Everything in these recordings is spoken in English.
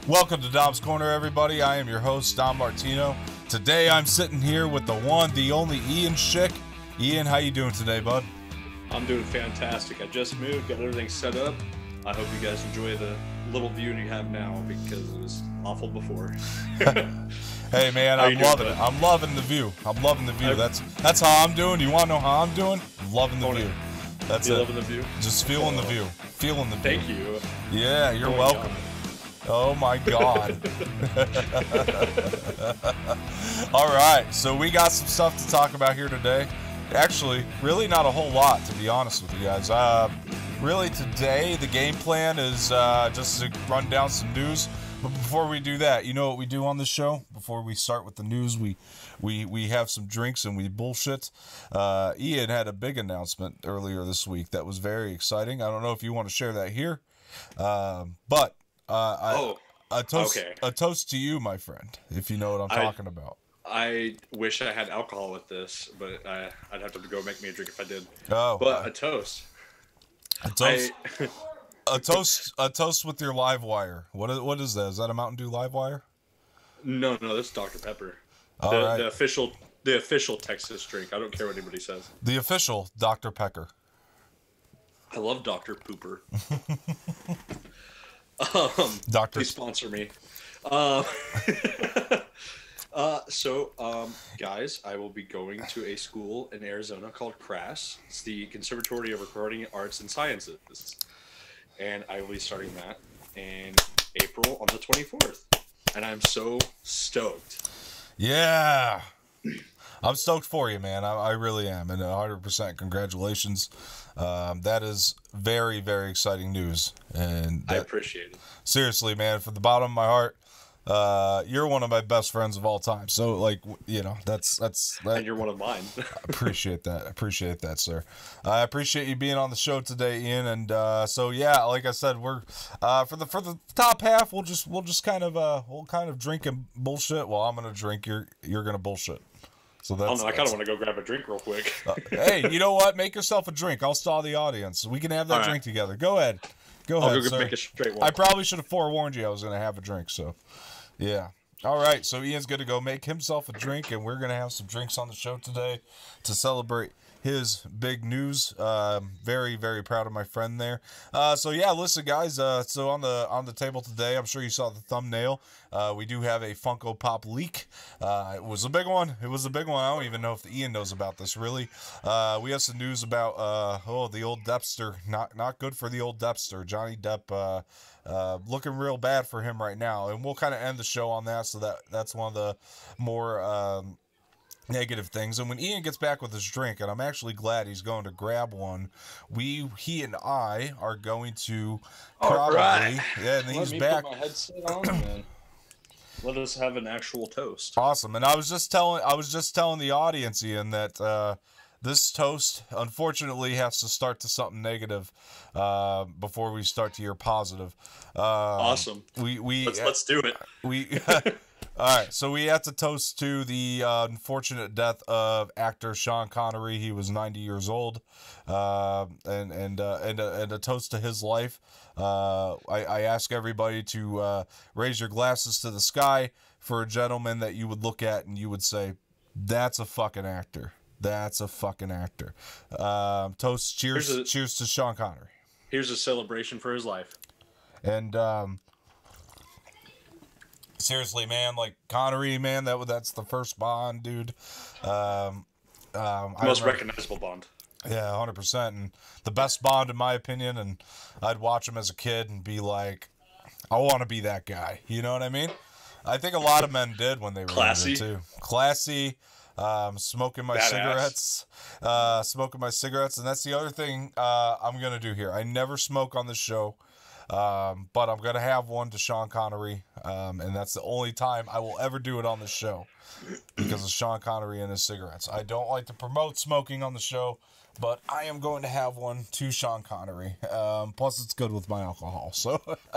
Welcome to Dom's Corner, everybody. I am your host, Dom Martino. Today, I'm sitting here with the one, the only Ian Schick. Ian, how you doing today, bud? I'm doing fantastic. I just moved, got everything set up. I hope you guys enjoy the little view you have now because it was awful before. Hey, man, I'm loving it. I'm loving the view. I'm loving the view. That's how I'm doing. You want to know how I'm doing? I'm loving the view. That's it. Loving the view? Just feeling the view. Feeling the view. Thank you. Yeah, you're welcome. Oh my God. All right, so we got some stuff to talk about here today. Actually, really not a whole lot, to be honest with you guys. Really today, the game plan is just to run down some news. But before we do that, you know what we do on this show? Before we start with the news, we have some drinks and we bullshit. Ian had a big announcement earlier this week that was very exciting. I don't know if you want to share that here, but a toast to you, my friend, if you know what I'm talking about. I wish I had alcohol with this, but I'd have to go make me a drink if I did. Oh, but a toast. A toast with your live wire. What is that? Is that a Mountain Dew live wire? No, that's Dr. Pepper. Right. The official Texas drink. I don't care what anybody says. The official Dr. Pecker. I love Dr. Pooper. Doctor, please sponsor me. Guys, I will be going to a school in Arizona called CRAS. It's the Conservatory of Recording Arts and Sciences. And I will be starting that in April on the 24th. And I'm so stoked. Yeah. I'm stoked for you, man. I really am. And 100% congratulations. That is very, very exciting news. And I appreciate it. Seriously, man, from the bottom of my heart, you're one of my best friends of all time. So, like, you know, that's that. And you're one of mine. I appreciate that, sir. I appreciate you being on the show today, Ian. And so, yeah, like I said, we're for the top half, we'll just kind of drink and bullshit. Well, I'm gonna drink. You're gonna bullshit. So that's. I kind of want to go grab a drink real quick. Hey, you know what? Make yourself a drink. I'll stall the audience. We can have that drink together. Go ahead. I'll go sir. make a straight one. I probably should have forewarned you I was gonna have a drink. So. Yeah. All right. So Ian's going to go make himself a drink, and we're going to have some drinks on the show today to celebrate his big news. Very, very proud of my friend there. So yeah, listen, guys. So on the table today, I'm sure you saw the thumbnail. We do have a Funko Pop Leak. It was a big one. I don't even know if Ian knows about this really. We have some news about the old Deppster. Not good for the old Deppster. Johnny Depp. Looking real bad for him right now, and we'll kind of end the show on that. So that's one of the more negative things. And when Ian gets back with his drink, and I'm actually glad he's going to grab one, he and I are going to probably yeah. And he's back. Put my headset on, man. Let us have an actual toast. Awesome. And I was just telling the audience, Ian, that this toast, unfortunately, has to start to something negative before we start to your positive. Awesome. Let's do it. All right. So we have to toast to the unfortunate death of actor Sean Connery. He was 90 years old, and a toast to his life. I ask everybody to raise your glasses to the sky for a gentleman that you would look at and you would say, "That's a fucking actor." That's a fucking actor. Toast, cheers to Sean Connery. Here's a celebration for his life. And seriously, man, like Connery, man, that's the first Bond, dude. Most recognizable Bond. Yeah, 100%, and the best Bond in my opinion. And I'd watch him as a kid and be like, I want to be that guy. You know what I mean? I think a lot of men did when they were younger too. Classy. Smoking my cigarettes, and that's the other thing I'm gonna do here. I never smoke on the show, but I'm gonna have one to Sean Connery, and that's the only time I will ever do it on the show because of Sean Connery and his cigarettes. I don't like to promote smoking on the show, but I am going to have one to Sean Connery. Plus, it's good with my alcohol. So, but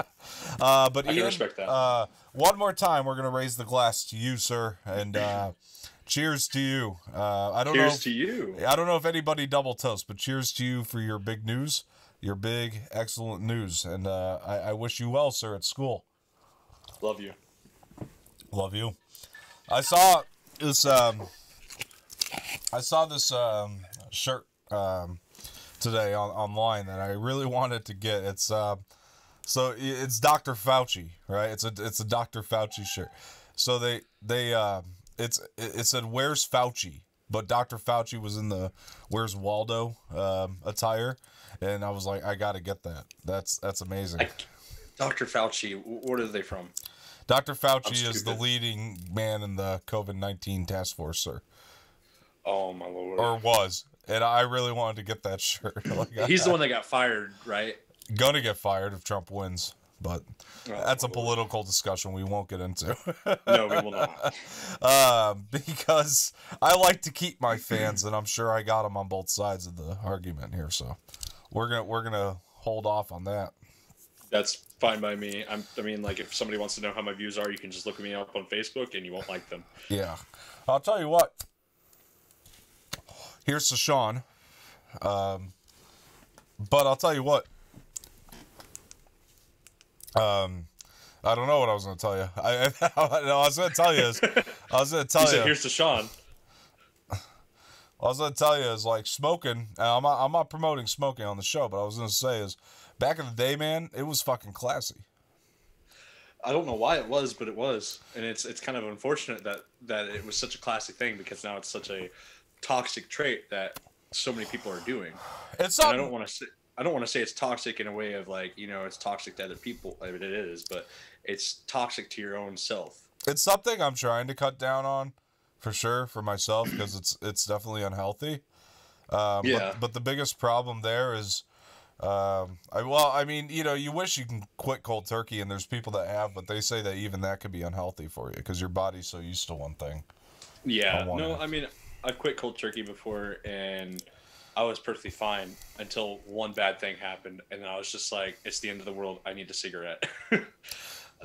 I can respect that. One more time, we're gonna raise the glass to you, sir, and. Cheers to you. I don't know if anybody double toast, but cheers to you for your big news, your big, excellent news. And I wish you well, sir, at school. Love you. Love you. I saw this. Shirt today online that I really wanted to get. It's so it's Dr. Fauci, right? It's a Dr. Fauci shirt. So it said "Where's Fauci?" But Dr. Fauci was in the "Where's Waldo" attire, and I was like, I gotta get that. That's amazing. Dr. Fauci, what are they from? Dr. Fauci is the leading man in the COVID-19 task force, sir. Oh my lord! Or was, and I really wanted to get that shirt. He's the one that got fired, right? Gonna get fired if Trump wins, but that's a political discussion we won't get into. No, we will not. Because I like to keep my fans, and I'm sure I got them on both sides of the argument here. So we're gonna hold off on that. That's fine by me. I mean, like, if somebody wants to know how my views are, you can just look me up on Facebook, and you won't like them. Yeah, I'll tell you what. Here's to Sean. But I'll tell you what. I don't know what I was going to tell you. I was going to tell you is, You said, here's to Sean. I was going to tell you is like smoking. I'm not promoting smoking on the show, but I was going to say is back in the day, man, it was fucking classy. I don't know why it was, but it was, and it's kind of unfortunate that it was such a classy thing because now it's such a toxic trait that so many people are doing. It's I don't want to say it's toxic in a way of like, you know, it's toxic to other people. I mean, it is, but it's toxic to your own self. It's something I'm trying to cut down on, for sure, for myself, because it's definitely unhealthy. Yeah. But the biggest problem there is, I mean, you know, you wish you can quit cold turkey, and there's people that have, but they say that even that could be unhealthy for you because your body's so used to one thing. Yeah. No, I mean, I've quit cold turkey before, and I was perfectly fine until one bad thing happened, and then I was just like, it's the end of the world. I need a cigarette.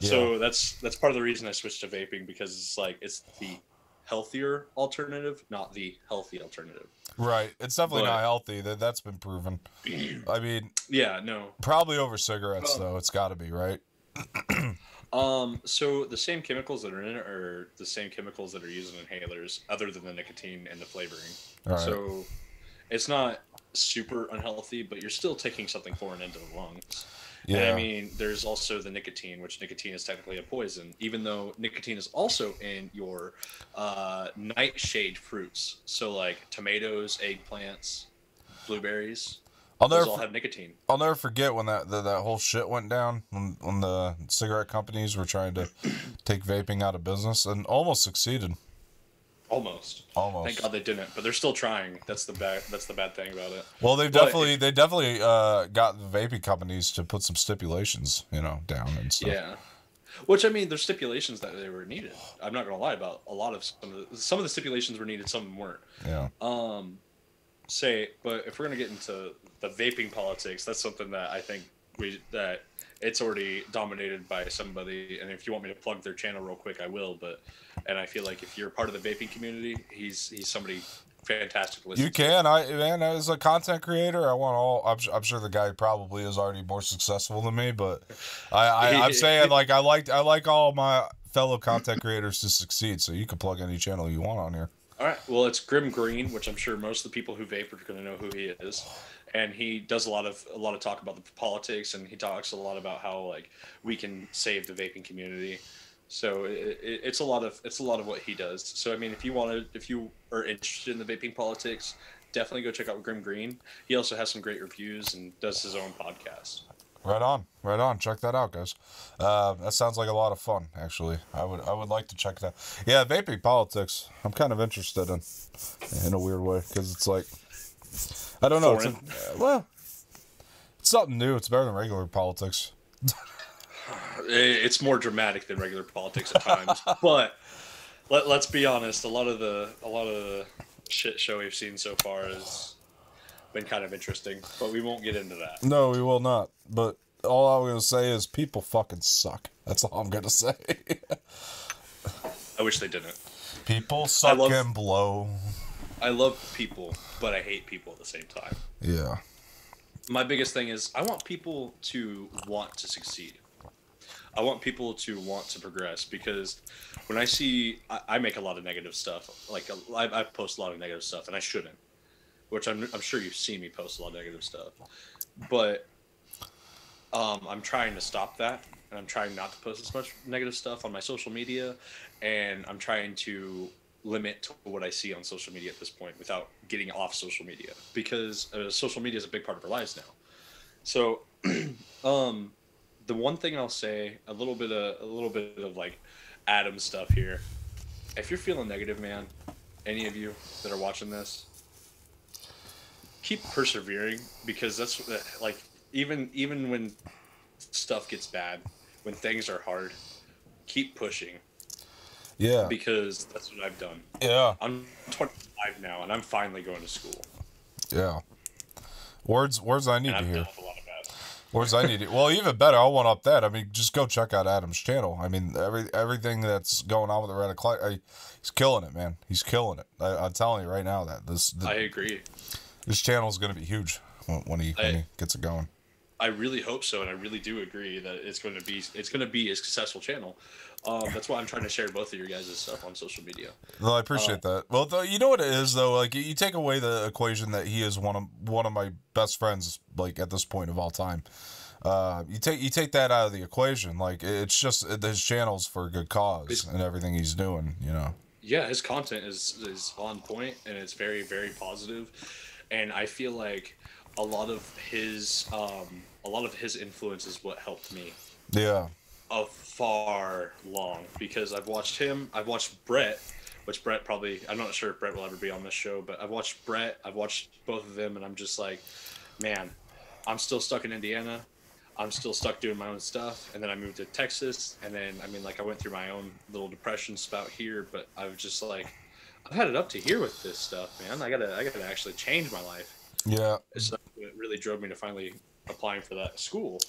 So that's part of the reason I switched to vaping, because it's like it's the healthier alternative, not the healthy alternative. Right. It's definitely not healthy. That's been proven. I mean, yeah, no. Probably over cigarettes, though. It's got to be, right? So the same chemicals that are in it are the same chemicals that are used in inhalers, other than the nicotine and the flavoring. Right. So it's not super unhealthy, but you're still taking something foreign into the lungs. Yeah. And I mean, there's also the nicotine, which nicotine is technically a poison, even though nicotine is also in your nightshade fruits. So like tomatoes, eggplants, blueberries. Those all have nicotine. I'll never forget when that whole shit went down, when the cigarette companies were trying to take vaping out of business, and almost succeeded. Almost. Thank God they didn't, but they're still trying. That's the bad thing about it. Well, they definitely got the vaping companies to put some stipulations, you know, down and stuff. Yeah. Which, I mean, there's stipulations that they were needed. I'm not gonna lie about a lot of some of the stipulations were needed, some of them weren't. Yeah. But if we're gonna get into the vaping politics, that's something that I think that it's already dominated by somebody. And if you want me to plug their channel real quick, I will. And I feel like if you're part of the vaping community, he's somebody fantastic to listen to. You can. As a content creator, I want all. I'm sure the guy probably is already more successful than me, but I'm saying like I like all my fellow content creators to succeed. So you can plug any channel you want on here. All right. Well, it's Grim Green, which I'm sure most of the people who vape are going to know who he is, and he does a lot of talk about the politics, and he talks a lot about how like we can save the vaping community. So it's a lot of what he does. So I mean, if you are interested in the vaping politics, definitely go check out Grim Green. He also has some great reviews and does his own podcast. Right on. Check that out, guys. That sounds like a lot of fun, actually. I would like to check that. Yeah, vaping politics. I'm kind of interested in a weird way, because it's like, I don't know. It's something new. It's better than regular politics. It's more dramatic than regular politics at times, but let's be honest. A lot of the shit show we've seen so far has been kind of interesting, but we won't get into that. No, we will not. But all I'm gonna say is people fucking suck. That's all I'm gonna say. I wish they didn't. People suck and blow. I love people, but I hate people at the same time. Yeah. My biggest thing is I want people to want to succeed. I want people to want to progress, because when I make a lot of negative stuff. Like I post a lot of negative stuff, and I shouldn't. Which I'm sure you've seen me post a lot of negative stuff, but I'm trying to stop that, and I'm trying not to post as much negative stuff on my social media, and I'm trying to limit to what I see on social media at this point without getting off social media, because social media is a big part of our lives now. So, the one thing I'll say, a little bit of like Adam stuff here. If you're feeling negative, man, any of you that are watching this, keep persevering, because that's like, even when stuff gets bad, when things are hard, keep pushing. Yeah. Because that's what I've done. Yeah. I'm 25 now, and I'm finally going to school. Yeah. Words I need And to I've hear. dealt with a lot of bad. Words I need to. Well, even better, I'll one up that. I mean, just go check out Adam's channel. I mean, everything that's going on with the Red Clock, he's killing it, man. He's killing it. I'm telling you right now that I agree. This channel is going to be huge when he gets it going. I really hope so, and I really do agree that it's going to be a successful channel. That's why I'm trying to share both of your guys' stuff on social media. Well, I appreciate that. Well, you know what it is though. Like, you take away the equation that he is one of my best friends, like, at this point of all time. You take that out of the equation. Like, it's just his channel's for a good cause and everything he's doing. You know. Yeah, his content is on point, and it's very, very positive. And I feel like a lot of his influence is what helped me. Yeah. A far long, because I've watched Brett, which Brett probably, I'm not sure if Brett will ever be on this show, but I've watched Brett, I've watched both of them, and I'm just like, man, I'm still stuck in Indiana. I'm still stuck doing my own stuff. And then I moved to Texas, and then, I mean, like, I went through my own little depression spout here, but I was just like, I've had it up to here with this stuff, man. I gotta actually change my life. Yeah. So it really drove me to finally applying for that school.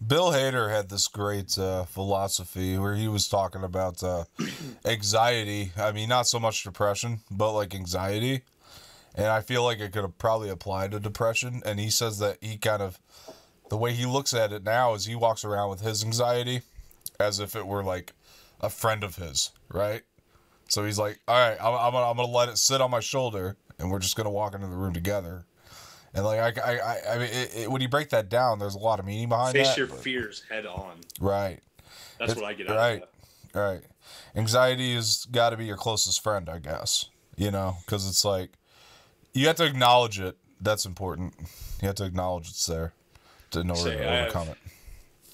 Bill Hader had this great philosophy where he was talking about anxiety. I mean, not so much depression, but like anxiety. And I feel like it could have probably applied to depression. And he says that the way he looks at it now is he walks around with his anxiety as if it were like a friend of his, right? So he's like, all right, I'm gonna let it sit on my shoulder, and we're just gonna walk into the room together. And like I mean, when you break that down, there's a lot of meaning behind that. Face your fears head on. Right. That's what I get out of that. Right. Anxiety has got to be your closest friend, I guess. You know, because it's like you have to acknowledge it. That's important. You have to acknowledge it's there in order to overcome it.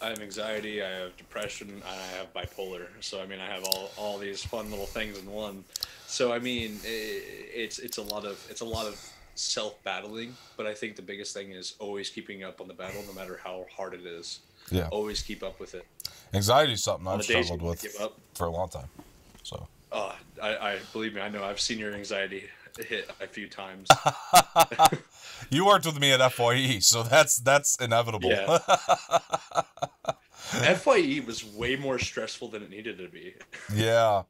I have anxiety, I have depression, and I have bipolar. So I mean, I have all these fun little things in one. So I mean, it's a lot of self-battling, but I think the biggest thing is always keeping up on the battle, no matter how hard it is. Yeah. Always keep up with it. Anxiety is something I've struggled with for a long time. So. I believe me, I know. I've seen your anxiety hit a few times. You worked with me at FYE, so that's inevitable. Yeah. FYE was way more stressful than it needed to be. Yeah,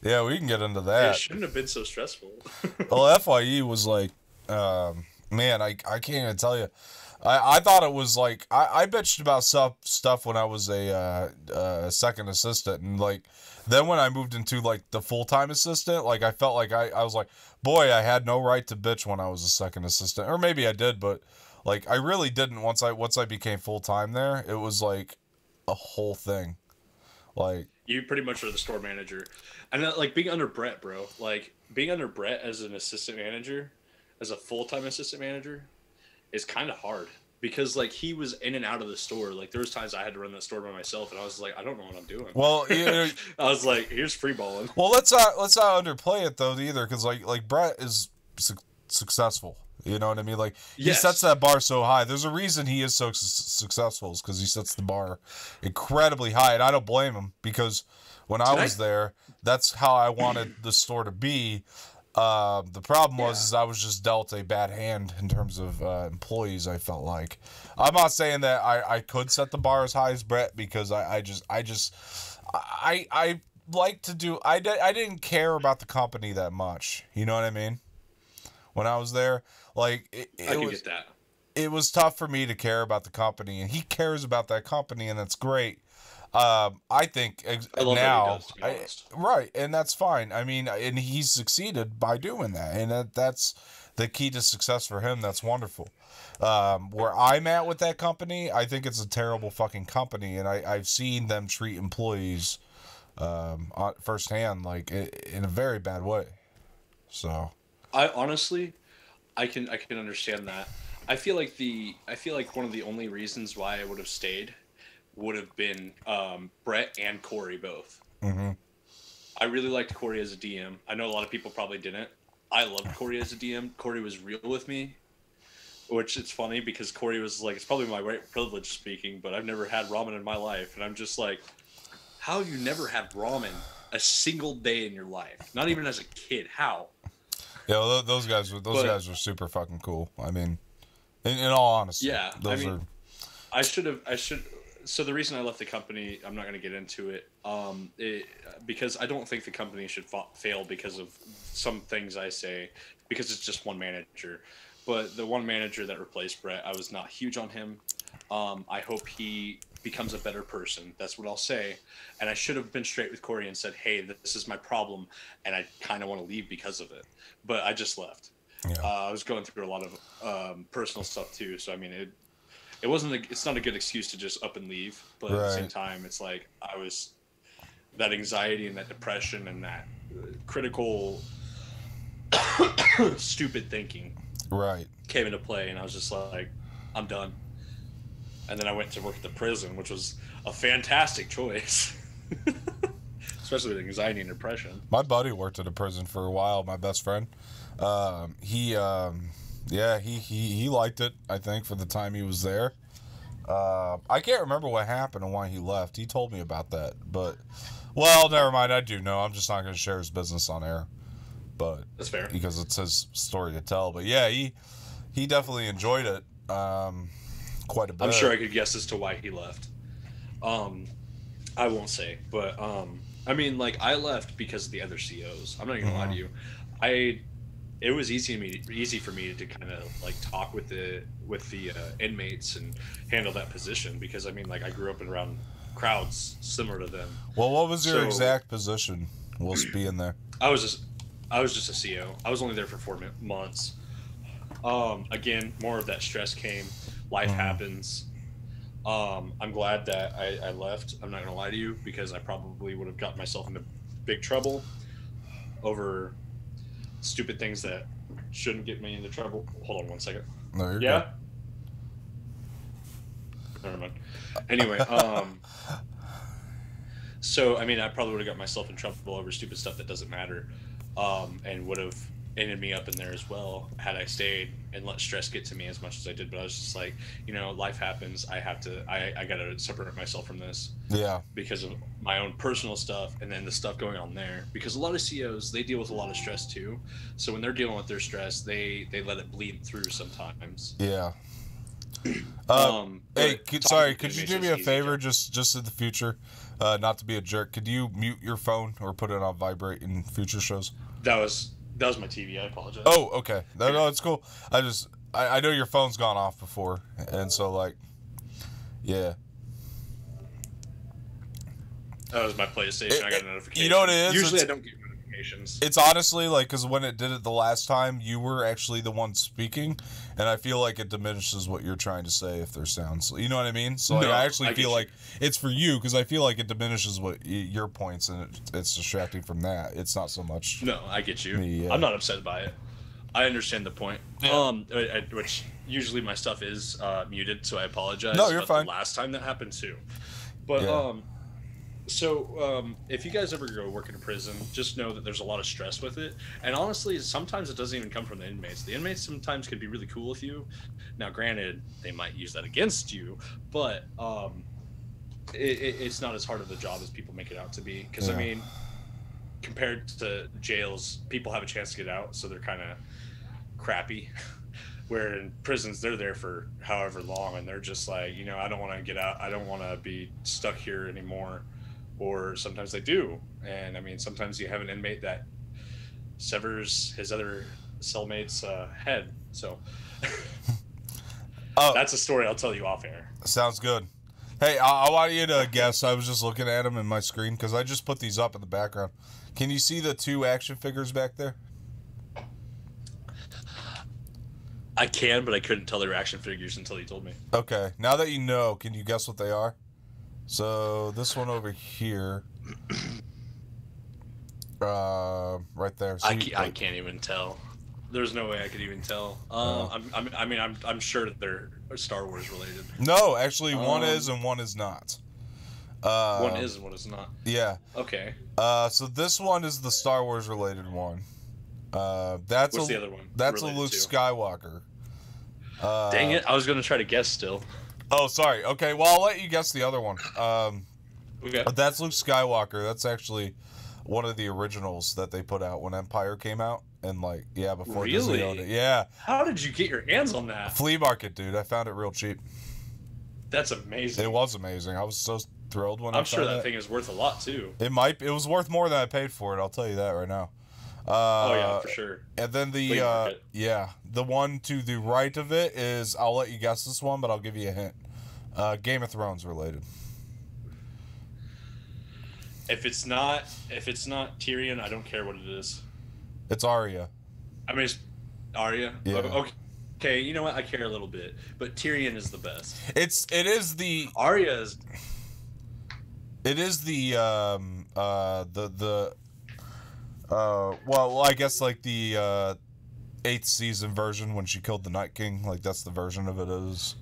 we can get into that. It shouldn't have been so stressful. Well, FYE was like, man, I can't even tell you. I thought it was like, I bitched about stuff when I was a second assistant, and like then when I moved into like the full-time assistant, like I felt like I was like, boy, I had no right to bitch when I was a second assistant, or maybe I did, but like I really didn't once I became full-time there. It was like a whole thing. Like, you pretty much are the store manager, and like being under Brett, bro, like being under Brett as an assistant manager, as a full-time assistant manager, is kind of hard, because like he was in and out of the store. Like there was times I had to run that store by myself, and I was like, I don't know what I'm doing. Well, I was like, here's free balling. Well, let's not underplay it though either, because like Brett is successful. You know what I mean? Like he sets that bar so high. There's a reason he is so successful, is because he sets the bar incredibly high, and I don't blame him, because when I was there, that's how I wanted the store to be. The problem was I was just dealt a bad hand in terms of employees. I felt like, I'm not saying that I could set the bar as high as Brett, because I like to do. I didn't care about the company that much. You know what I mean? When I was there, like I can get that. It was tough for me to care about the company, and he cares about that company, and that's great. I think I love that he now, does, to be honest. right, and that's fine. I mean, and he's succeeded by doing that, and that's the key to success for him. That's wonderful. Where I'm at with that company, I think it's a terrible fucking company, and I've seen them treat employees firsthand, like in a very bad way. So, I honestly, I can understand that. I feel like one of the only reasons why I would have stayed would have been Brett and Corey both. mm-hmm. I really liked Corey as a DM. I know a lot of people probably didn't. I loved Corey as a DM. Corey was real with me, which it's funny because Corey was like, it's probably my white privilege speaking, but I've never had ramen in my life, and I'm just like, how have you never had ramen a single day in your life? Not even as a kid. How? Yeah, well, those guys were super fucking cool. I mean, in all honesty, Yeah, those are. I should. So the reason I left the company, I'm not going to get into it, because I don't think the company should fail because of some things I say, because it's just one manager. But the one manager that replaced Brett, I was not huge on him. I hope he becomes a better person. That's what I'll say. And I should have been straight with Corey and said, hey, this is my problem, and I kind of want to leave because of it. But I just left. Yeah. I was going through a lot of personal stuff too, so I mean it's not a good excuse to just up and leave, but at the same time, it's like I was that anxiety and that depression and that critical, stupid thinking, Right, came into play, and I was just like, I'm done. And then I went to work at the prison, which was a fantastic choice, especially with anxiety and depression. my buddy worked at a prison for a while. My best friend, he liked it. I think for the time he was there. I can't remember what happened and why he left. He told me about that, but well, never mind. I do know. I'm just not going to share his business on air, but That's fair because it's his story to tell. But yeah, he definitely enjoyed it quite a bit. I'm sure I could guess as to why he left. I won't say, but I mean, like, I left because of the other COs. I'm not even gonna lie to you. It was easy for me to kind of like talk with the inmates and handle that position, because I mean, like, I grew up around crowds similar to them. Well, what was your exact position whilst being there? I was just a CO. I was only there for 4 months. Again, more of that stress came. Life happens. I'm glad that I left. I'm not gonna lie to you, because I probably would have gotten myself into big trouble over stupid things that shouldn't get me into trouble. Hold on one second. No, you're yeah. Good. Never mind. Anyway, so I mean, I probably would have got myself in trouble over stupid stuff that doesn't matter, and would have ended me up in there as well had I stayed and let stress get to me as much as I did. But I was just like, life happens. I gotta separate myself from this. Yeah. Because of my own personal stuff, and then the stuff going on there. Because a lot of COs, they deal with a lot of stress too. So when they're dealing with their stress, they let it bleed through sometimes. Yeah. Hey, could you do me a favor, just in the future, not to be a jerk? Could you mute your phone or put it on vibrate in future shows? That was my TV. I apologize. Oh, okay. No, it's cool. I know your phone's gone off before, and so like, yeah. That was my PlayStation. I got a notification. You know what it is? Usually I don't get notifications. It's honestly like, because when it did it the last time, you were actually the one speaking, and I feel like it diminishes what you're trying to say if there's sounds. You know what I mean? So like, I actually feel like it's for you, because I feel like it diminishes what your points, and it's distracting from that. It's not so much. No, I get you. Me, yeah. I'm not upset by it. I understand the point. Yeah. Which usually my stuff is muted, so I apologize. No, you're fine. The last time that happened too. But yeah. So if you guys ever go work in a prison, just know that there's a lot of stress with it. And honestly, sometimes it doesn't even come from the inmates. The inmates sometimes can be really cool with you. Now, granted, they might use that against you, but it's not as hard of a job as people make it out to be. Because, I mean, compared to jails, people have a chance to get out, so they're kind of crappy. Where in prisons, they're there for however long, and they're just like, I don't want to get out. I don't want to be stuck here anymore. Or sometimes they do. And I mean, sometimes you have an inmate that severs his other cellmate's head. So that's a story I'll tell you off air. Sounds good. Hey, I want you to guess. I was just looking at them in my screen because I just put these up in the background. Can you see the 2 action figures back there? I can, but I couldn't tell they were action figures until you told me. Okay, now that you know, can you guess what they are? So this one over here, right there. So I can't even tell. There's no way I could even tell. I'm sure that they're Star Wars related. No, actually, one is and one is not. One is and one is not. Yeah. Okay. So this one is the Star Wars related one. What's the other one? That's a Luke Skywalker. Dang it! I was gonna try to guess still. Oh, sorry. Okay, well I'll let you guess the other one. Okay. That's Luke Skywalker. That's actually one of the originals that they put out when Empire came out, and before Disney owned it. Yeah. How did you get your hands on that? Flea market, dude. I found it real cheap. That's amazing. It was amazing. I was so thrilled when I found it. I'm sure that thing is worth a lot too. It was worth more than I paid for it. I'll tell you that right now. Oh yeah, for sure. And then the one to the right of it is, I'll let you guess this one, but I'll give you a hint. Game of Thrones related. If it's not Tyrion, I don't care what it is. It's Arya. I mean, it's Arya. Yeah. Okay, you know what? I care a little bit, but Tyrion is the best. Arya I guess like the 8th season version when she killed the Night King, like that's the version of it is.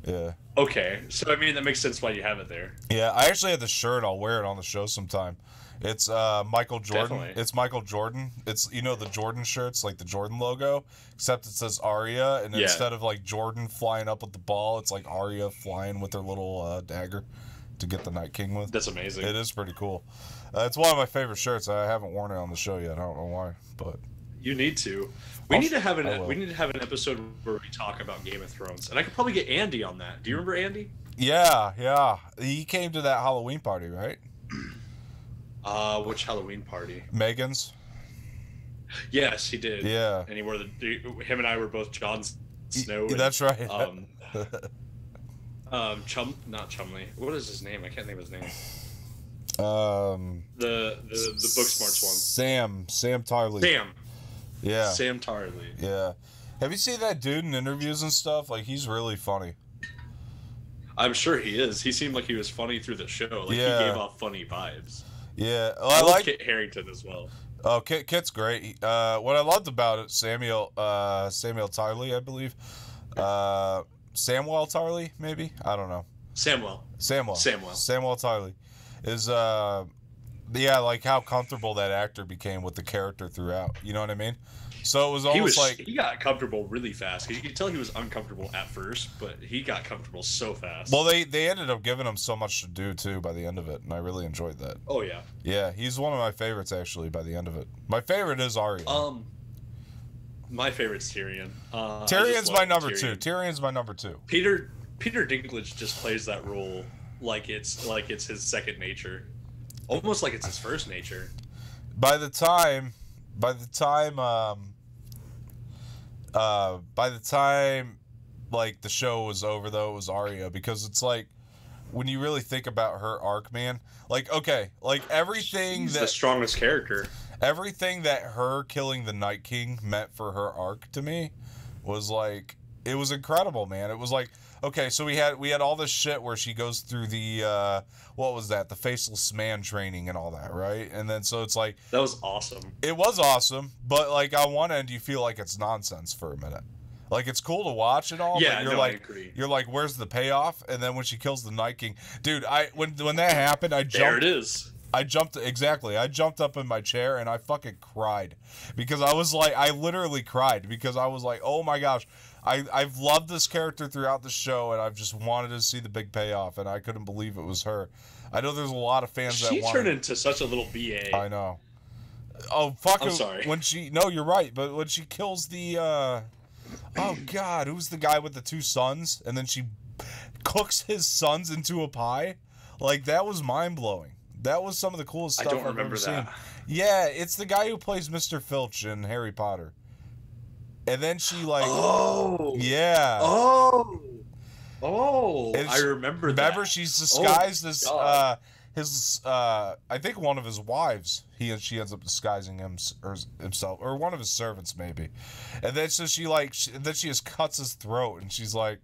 Yeah. Okay, so I mean that makes sense why you have it there. Yeah, I actually have the shirt. I'll wear it on the show sometime. It's Michael Jordan. Definitely. It's Michael Jordan. It's the Jordan shirts, like the Jordan logo, except it says Arya, and instead of like Jordan flying up with the ball, it's like Arya flying with her little dagger to get the Night King with. That's amazing. It is pretty cool. It's one of my favorite shirts. I haven't worn it on the show yet. I don't know why, but you need to. We need to have an episode where we talk about Game of Thrones, and I could probably get Andy on that. Do you remember Andy? Yeah. He came to that Halloween party, right? Which Halloween party? Megan's. Yes, he did. Yeah. And him and I were both Jon Snow. That's right. Not Chumley. What is his name? I can't think of his name. The book smarts one. Sam Tarley. Sam. Yeah. Sam Tarley. Yeah. Have you seen that dude in interviews and stuff? Like, he's really funny. I'm sure he is. He seemed like he was funny through the show. Like, he gave off funny vibes. Yeah. Well, I like Kit Harington as well. Oh, Kit's great. What I loved about it, Samuel Tarley, I believe. Samwell Tarley, maybe? I don't know. Samwell Tarley is like how comfortable that actor became with the character throughout. You know what I mean? So it was almost he got comfortable really fast. You could tell he was uncomfortable at first, but he got comfortable so fast. Well, they ended up giving him so much to do too by the end of it, and I really enjoyed that. Oh yeah. Yeah, he's one of my favorites actually by the end of it. My favorite is Arya. My favorit's Tyrion. Tyrion's my number 2. Tyrion's my number 2. Peter Dinklage just plays that role like it's his second nature, almost like it's his first nature. By the time like the show was over, though, it was Arya, because it's like when you really think about her arc, man. Like, okay, like everything She's the strongest character. Everything that her killing the Night King meant for her arc to me was like, it was incredible, man. It was like, okay, so we had all this shit where she goes through the what was that? The faceless man training and all that, right? And then so it's like, that was awesome. It was awesome, but like on one end you feel like it's nonsense for a minute. Like, it's cool to watch it all, yeah, but I agree. You're like, where's the payoff? And then when she kills the Night King, dude, when that happened, I jumped. There it is. I jumped up in my chair and I fucking cried because I was like, I literally cried because I was like, oh my gosh, I've loved this character throughout the show and I've just wanted to see the big payoff, and I couldn't believe it was her. I know there's a lot of fans that she turned into such a little BA. I know. Oh fuck! I'm sorry. No, you're right. But when she kills the, oh god, who's the guy with the 2 sons, and then she cooks his sons into a pie, like that was mind blowing. That was some of the coolest stuff I've ever seen. Yeah, it's the guy who plays Mr. Filch in Harry Potter. And then she like, oh yeah, oh Oh, I remember that. Remember, she's disguised as God. I think one of his wives. She ends up disguising himself, or one of his servants maybe, and then so then she just cuts his throat, and she's like,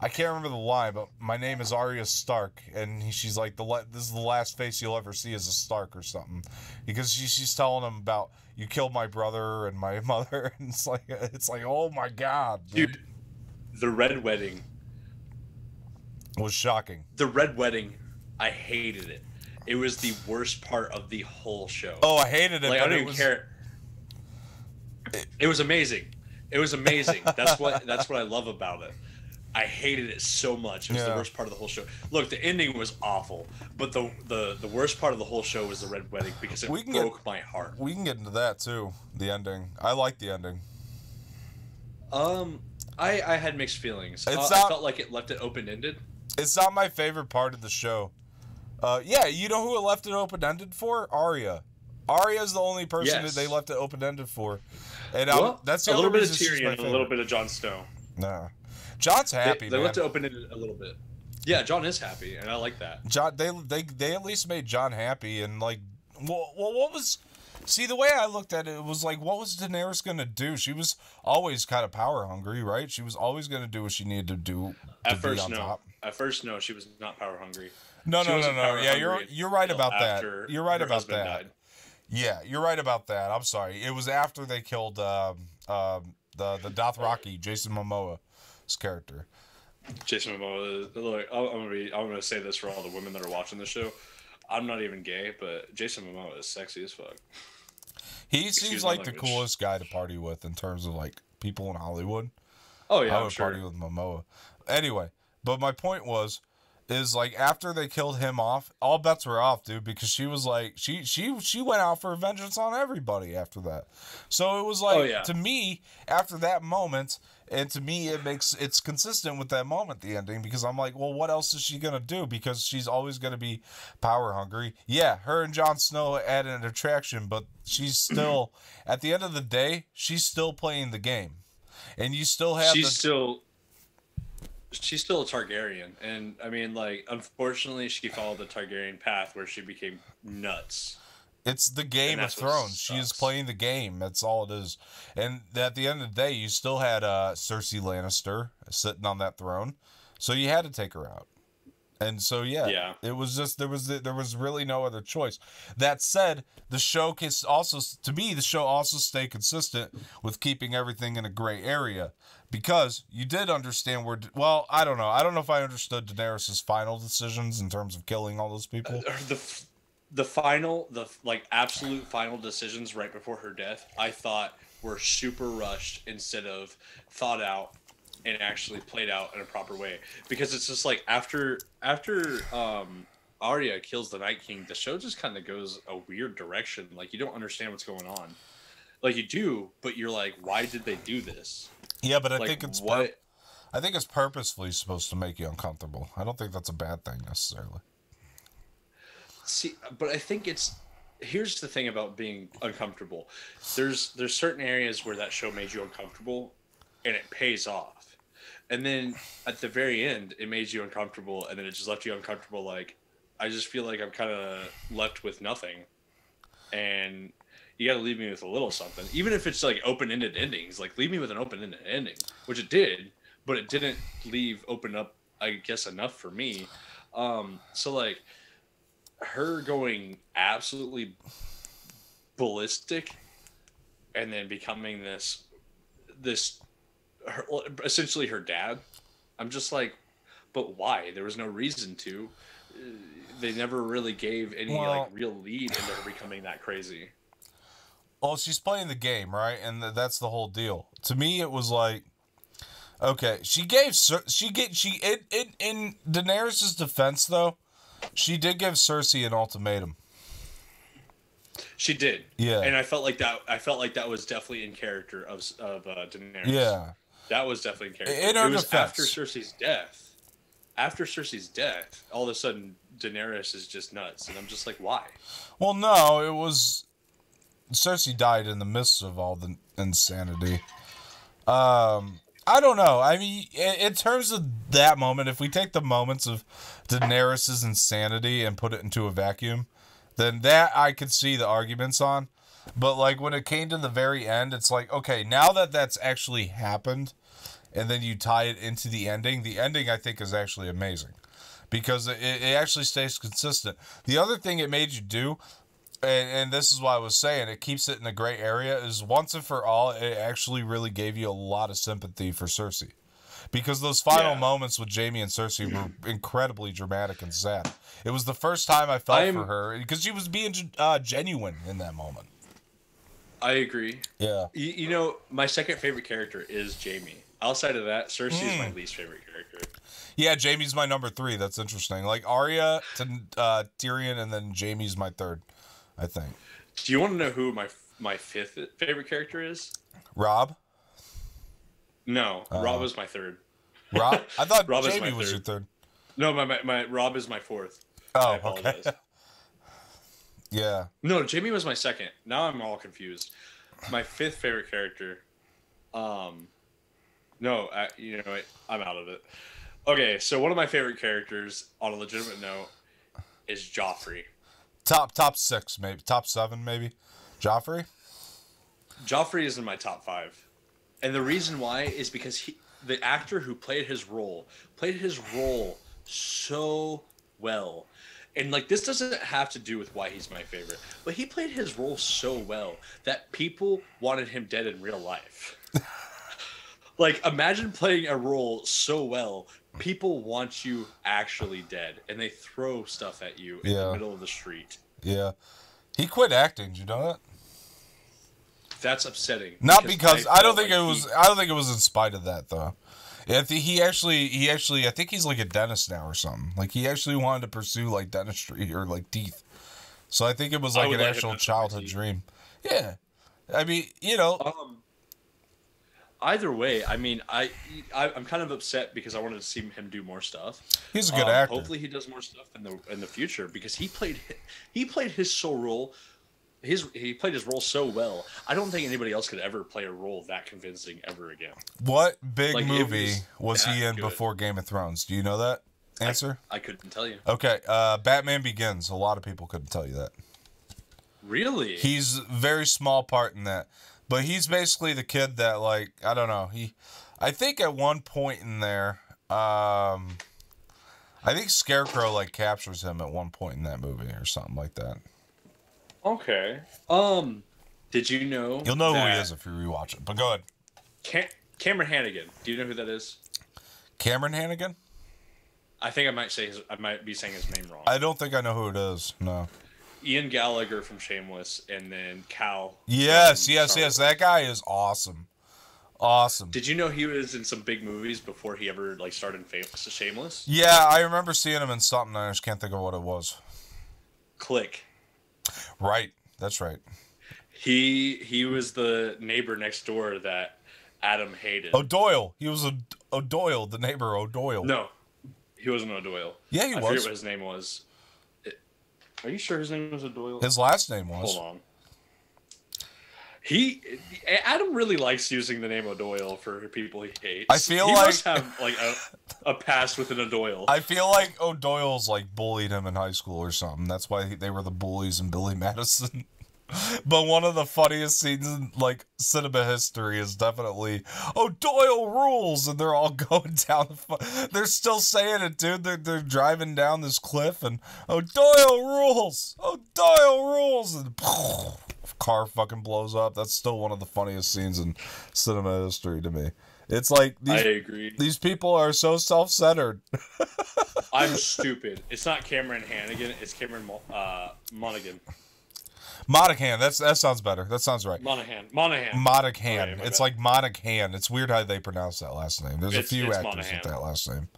I can't remember the line, but my name is Arya Stark, and she's like, this is the last face you'll ever see as a Stark or something, because she's telling him about, you killed my brother and my mother, and it's like oh my God, dude, the Red Wedding was shocking. The Red Wedding, I hated it. It was the worst part of the whole show. Oh, I hated it. Like, I don't even care. It was amazing. It was amazing. That's what I love about it. I hated it so much. It was the worst part of the whole show. Look, the ending was awful, but the worst part of the whole show was the Red Wedding because it broke my heart. We can get into that too. The ending. I like the ending. I had mixed feelings. I felt like it left it open-ended. It's not my favorite part of the show. Yeah, you know who it left it open-ended for? Arya. Arya's the only person that they left it open-ended for. And that's the a little bit of Tyrion and a little bit of Jon Snow. Nah. John's happy, They left it open-ended a little bit. Yeah, Jon is happy, and I like that. Jon, they at least made Jon happy, and like, well, what was... See, the way I looked at it, it was like, what was Daenerys going to do? She was always kind of power hungry, right? She was always going to do what she needed to do At first, no. At first, no, she was not power hungry. No. Yeah, you're right about that. You're right about that. Died. Yeah, you're right about that. I'm sorry. It was after they killed the Dothraki, Jason Momoa's character. Jason Momoa. Look, I'm gonna say this for all the women that are watching the show. I'm not even gay, but Jason Momoa is sexy as fuck. He seems like the coolest guy to party with in terms of like people in Hollywood. Oh yeah, I would party with Momoa. Anyway, but my point is like after they killed him off, all bets were off, dude, because she was like she went out for vengeance on everybody after that. So it was like to me, after that moment, and to me it's consistent with that moment, the ending, because I'm like, well, what else is she gonna do? Because she's always gonna be power hungry. Yeah, her and Jon Snow add an attraction, but she's still at the end of the day, she's still playing the game. And you still have She's still a Targaryen, and I mean, like, unfortunately, she followed the Targaryen path where she became nuts. It's the Game of Thrones. She is playing the game. That's all it is. And at the end of the day, you still had Cersei Lannister sitting on that throne, so you had to take her out. And so it was just there was really no other choice. That said, the show can also, to me, the show also stayed consistent with keeping everything in a gray area, because you did understand where. Well, I don't know. I don't know if I understood Daenerys' final decisions in terms of killing all those people. The absolute final decisions right before her death, I thought were super rushed instead of thought out and actually played out in a proper way. Because it's just like after Arya kills the Night King, the show just kind of goes a weird direction. Like, you don't understand what's going on. Like, you do, but you're like, why did they do this? Yeah, but I think it's I think it's purposefully supposed to make you uncomfortable. I don't think that's a bad thing necessarily. See, but I think here's the thing about being uncomfortable. There's certain areas where that show made you uncomfortable, and it pays off. And then at the very end, it made you uncomfortable, and then it just left you uncomfortable. Like, I just feel like I'm kind of left with nothing, and you got to leave me with a little something, even if it's like open-ended endings. Like, leave me with an open-ended ending, which it did, but it didn't leave open up, I guess, enough for me. So like, her going absolutely ballistic, and then becoming this essentially her dad. I'm just like, but why? There was no reason to. They never really gave any real lead into her becoming that crazy. Well, she's playing the game, right? And that's the whole deal. To me, it was like, okay, in Daenerys' defense, though, she did give Cersei an ultimatum. She did, yeah, and I felt like that was definitely in character of Daenerys. Yeah, that was definitely in character. In her defense. After Cersei's death, all of a sudden Daenerys is just nuts, and I'm just like, why? Well, no, it was Cersei died in the midst of all the insanity. I don't know. I mean, in terms of that moment, if we take the moments of Daenerys' insanity and put it into a vacuum, then that I could see the arguments on. But, like, when it came to the very end, it's like, okay, now that that's actually happened, and then you tie it into the ending I think is actually amazing. Because it actually stays consistent. The other thing it made you do, and this is why I was saying, it keeps it in a gray area, is once and for all, it actually really gave you a lot of sympathy for Cersei. Because those final moments with Jaime and Cersei were incredibly dramatic and sad. It was the first time I felt for her, because she was being genuine in that moment. I agree. Yeah. You know, my second favorite character is Jaime. Outside of that, Cersei is my least favorite character. Yeah, Jaime's my number 3. That's interesting. Like, Arya to Tyrion, and then Jaime's my 3rd, I think. Do you want to know who my 5th favorite character is? Rob? No, Rob is my 3rd. Rob? I thought Rob Jaime was your 3rd. No, my Rob is my 4th. Oh, I apologize. Okay. Yeah. No, Jaime was my 2nd. Now I'm all confused. My 5th favorite character. No, you know what? I'm out of it. Okay, so one of my favorite characters, on a legitimate note, is Joffrey. Top 6, maybe. Top 7, maybe. Joffrey? Joffrey is in my top 5. And the reason why is because the actor who played his role so well. And, like, this doesn't have to do with why he's my favorite, but he played his role so well that people wanted him dead in real life. Like, imagine playing a role so well, people want you actually dead, and they throw stuff at you in the middle of the street. Yeah. He quit acting, do you know that? That's upsetting. Not because I don't think it was in spite of that, though. I think he actually I think he's like a dentist now or something. Like, he actually wanted to pursue like dentistry or like teeth. So I think it was like an actual childhood dream. Yeah. I mean, you know, either way, I mean, I'm kind of upset because I wanted to see him do more stuff. He's a good actor. Hopefully, he does more stuff in the future because he played his soul role. He played his role so well. I don't think anybody else could ever play a role that convincing ever again. What big movie was he in before Game of Thrones? Do you know that answer? I couldn't tell you. Okay, Batman Begins. A lot of people couldn't tell you that. Really? He's a very small part in that. But he's basically the kid that, like, I don't know. I think at one point in there, I think Scarecrow, like, captures him at one point in that movie or something like that. Okay. Did you know? You'll know who he is if you rewatch it. But go ahead. Cameron Hannigan. Do you know who that is? Cameron Hannigan? I think I might be saying his name wrong. I don't think I know who it is. No. Ian Gallagher from Shameless, and then Cal. Yes. That guy is awesome. Awesome. Did you know he was in some big movies before he ever like started Shameless? Yeah, I remember seeing him in something. I just can't think of what it was. Click. Right. That's right. He was the neighbor next door that Adam hated. O'Doyle. He was O'Doyle, the neighbor O'Doyle. No, he wasn't O'Doyle. Yeah, he was. I forget what his name was. Are you sure his name was O'Doyle? His last name was. Hold on. Adam really likes using the name O'Doyle for people he hates. I feel he like must have like a past with an O'Doyle. I feel like O'Doyle's like bullied him in high school or something. That's why they were the bullies in Billy Madison. But one of the funniest scenes in like cinema history is definitely O'Doyle rules, and they're all going down. They're still saying it, dude. They're driving down this cliff, and O'Doyle rules, and car fucking blows up. That's still one of the funniest scenes in cinema history to me. It's like I agree. These people are so self-centered. I'm stupid. It's not Cameron Hannigan. It's Cameron Monaghan. Monaghan. That sounds better. That sounds right. Monaghan. Right, it's like Monaghan. It's weird how they pronounce that last name. There's a few actors with that last name.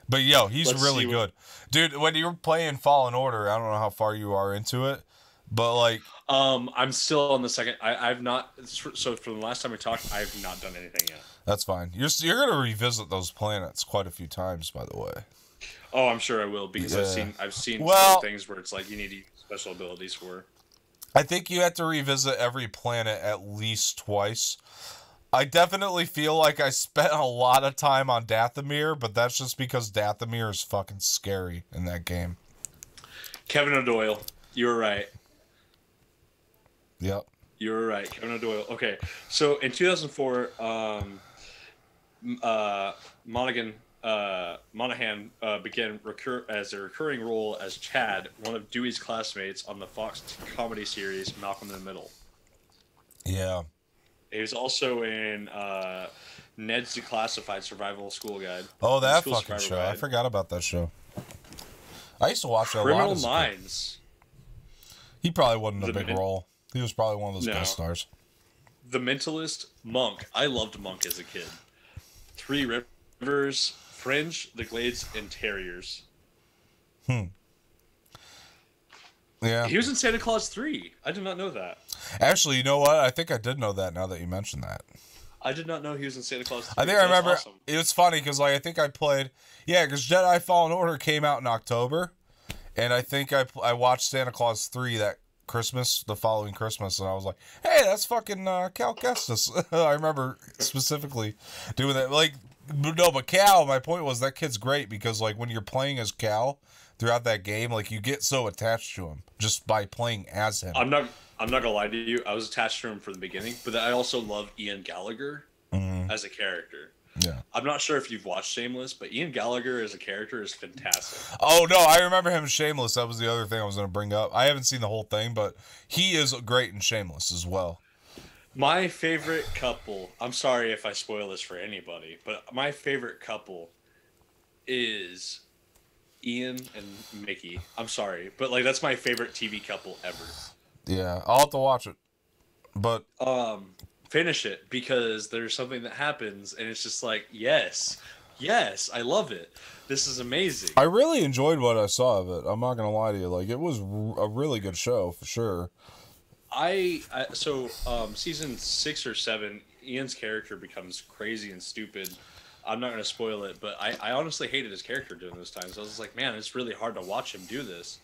But yo, he's really good. Dude, when you're playing Fallen Order, I don't know how far you are into it, but like I'm still on the second. I've not. So from the last time we talked, I've not done anything yet. That's fine. You're gonna revisit those planets quite a few times, by the way. Oh, I'm sure I will because I've seen things where it's like you need to use special abilities for. I think you have to revisit every planet at least twice. I definitely feel like I spent a lot of time on Dathomir, but that's just because Dathomir is fucking scary in that game. Kevin O'Doyle. You were right. Yep. You were right. Kevin O'Doyle. Okay. So in 2004, Monahan began as a recurring role as Chad, one of Dewey's classmates on the Fox comedy series Malcolm in the Middle. Yeah. He was also in Ned's Declassified Survival School Guide. Oh, that fucking show. Guide. I forgot about that show. I used to watch that a lot. Criminal Minds. He probably wasn't a big role. He was probably one of those guest stars. The Mentalist, Monk. I loved Monk as a kid. Three Rivers, Fringe, The Glades, and Terriers. Yeah. He was in Santa Claus 3. I did not know that. Actually, you know what? I think I did know that now that you mentioned that. I did not know he was in Santa Claus 3. I think I remember. Awesome. It was funny because I think I played. Yeah, because Jedi Fallen Order came out in October. And I think I watched Santa Claus 3 that Christmas, the following Christmas. And I was like, hey, that's fucking Cal Kestis. I remember specifically doing that. Like, no, but Cal, my point was that kid's great because, like, when you're playing as Cal throughout that game, like, you get so attached to him just by playing as him. I'm not gonna lie to you. I was attached to him from the beginning, but I also love Ian Gallagher as a character. Yeah. I'm not sure if you've watched Shameless, but Ian Gallagher as a character is fantastic. Oh, no, I remember him in Shameless. That was the other thing I was going to bring up. I haven't seen the whole thing, but he is great in Shameless as well. My favorite couple, I'm sorry if I spoil this for anybody, but my favorite couple is Ian and Mickey. I'm sorry, but like that's my favorite TV couple ever. Yeah, I'll have to watch it. But finish it because there's something that happens and it's just like, yes, I love it. This is amazing. I really enjoyed what I saw of it. I'm not gonna lie to you. Like, it was a really good show for sure. Season 6 or 7, Ian's character becomes crazy and stupid. I'm not going to spoil it, but I honestly hated his character during those times. I was just like, man, it's really hard to watch him do this.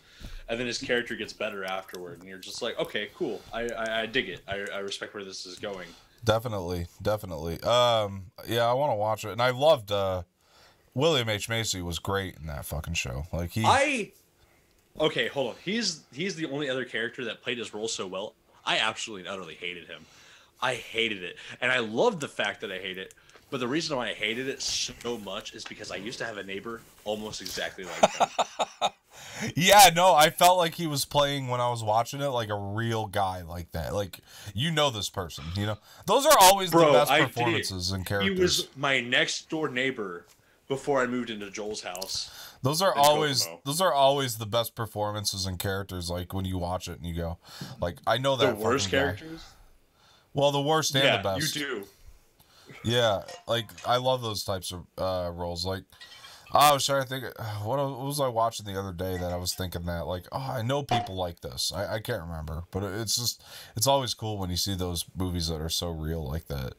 And then his character gets better afterward, and you're just like, okay, cool. I dig it. I respect where this is going. Definitely. Yeah, I want to watch it. And I loved William H. Macy was great in that fucking show. Like Okay, hold on. He's the only other character that played his role so well. I absolutely and utterly hated him. I hated it. And I loved the fact that I hated it. But the reason why I hated it so much is because I used to have a neighbor almost exactly like him. Yeah, no, I felt like he was playing when I was watching it like a real guy like that. Like, you know this person, you know? Those are always the best performances and characters. He was my next door neighbor before I moved into Joel's house. Those are always the best performances and characters. Like when you watch it and you go, like, I know that the worst characters. Well, the worst and the best. You do. Yeah, like I love those types of roles. Like I was trying to think, what was I watching the other day that I was thinking that like, oh, I know people like this. I can't remember, but it's always cool when you see those movies that are so real like that.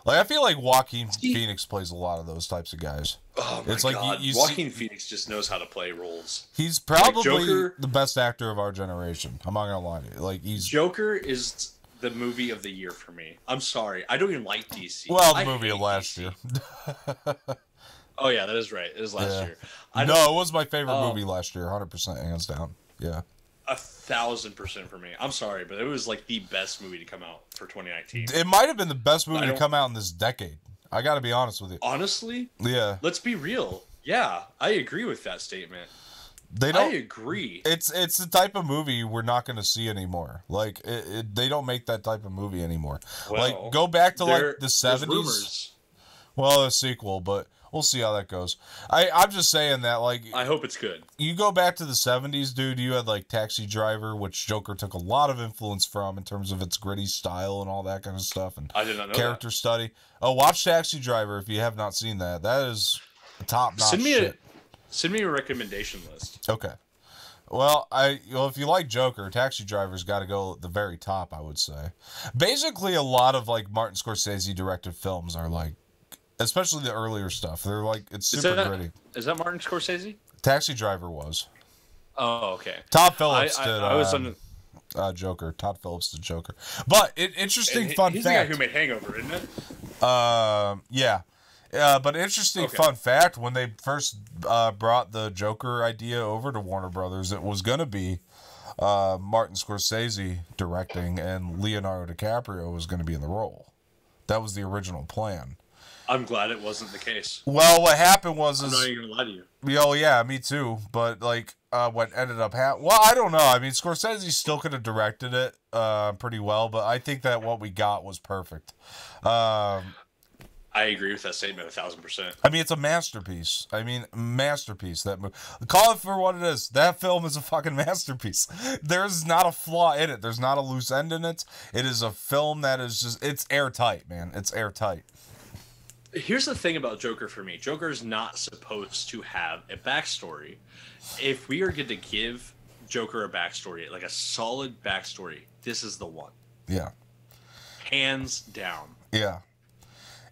Like, I feel like Joaquin Phoenix plays a lot of those types of guys. Oh my God. Joaquin Phoenix just knows how to play roles. He's probably the best actor of our generation. I'm not gonna lie to you. Like, Joker is the movie of the year for me. I'm sorry. I don't even like DC. Well, the movie of last year. Oh, yeah, that is right. It was last year. No, it was my favorite movie last year. 100% hands down. Yeah. 1,000% for me. I'm sorry, but it was like the best movie to come out for 2019. It might have been the best movie to come out in this decade. I got to be honest with you. Honestly? Yeah. Let's be real. Yeah, I agree with that statement. I agree. It's the type of movie we're not going to see anymore. Like, they don't make that type of movie anymore. Well, like, go back to like the 70s. Rumors. Well, a sequel, but we'll see how that goes. I'm just saying that, like, I hope it's good. You go back to the 70s, dude, you had, like, Taxi Driver, which Joker took a lot of influence from in terms of its gritty style and all that kind of stuff. And I did not know character study. Oh, watch Taxi Driver if you have not seen that. That is top-notch shit. Send me a recommendation list. Okay. Well, if you like Joker, Taxi Driver's got to go at the very top, I would say. Basically, a lot of, like, Martin Scorsese directed films are, like, especially the earlier stuff. They're like, it's super gritty. Is that Martin Scorsese? Taxi Driver was. Oh, okay. Todd Phillips did Joker. Todd Phillips did Joker. But interesting fun fact. He's the guy who made Hangover, isn't it? Yeah. But interesting fun fact, when they first brought the Joker idea over to Warner Brothers, it was going to be Martin Scorsese directing and Leonardo DiCaprio was going to be in the role. That was the original plan. I'm glad it wasn't the case. Well, what happened was... I'm not even going to lie to you. Oh, yeah, me too. But, like, what ended up happening... Well, I don't know. I mean, Scorsese still could have directed it pretty well, but I think that what we got was perfect. I agree with that statement 1,000%. I mean, it's a masterpiece. I mean, masterpiece, that movie. Call it for what it is. That film is a fucking masterpiece. There's not a flaw in it. There's not a loose end in it. It is a film that is just... It's airtight, man. It's airtight. Here's the thing about Joker for me. Joker is not supposed to have a backstory. If we are going to give Joker a backstory, like a solid backstory, this is the one. Yeah. Hands down. Yeah.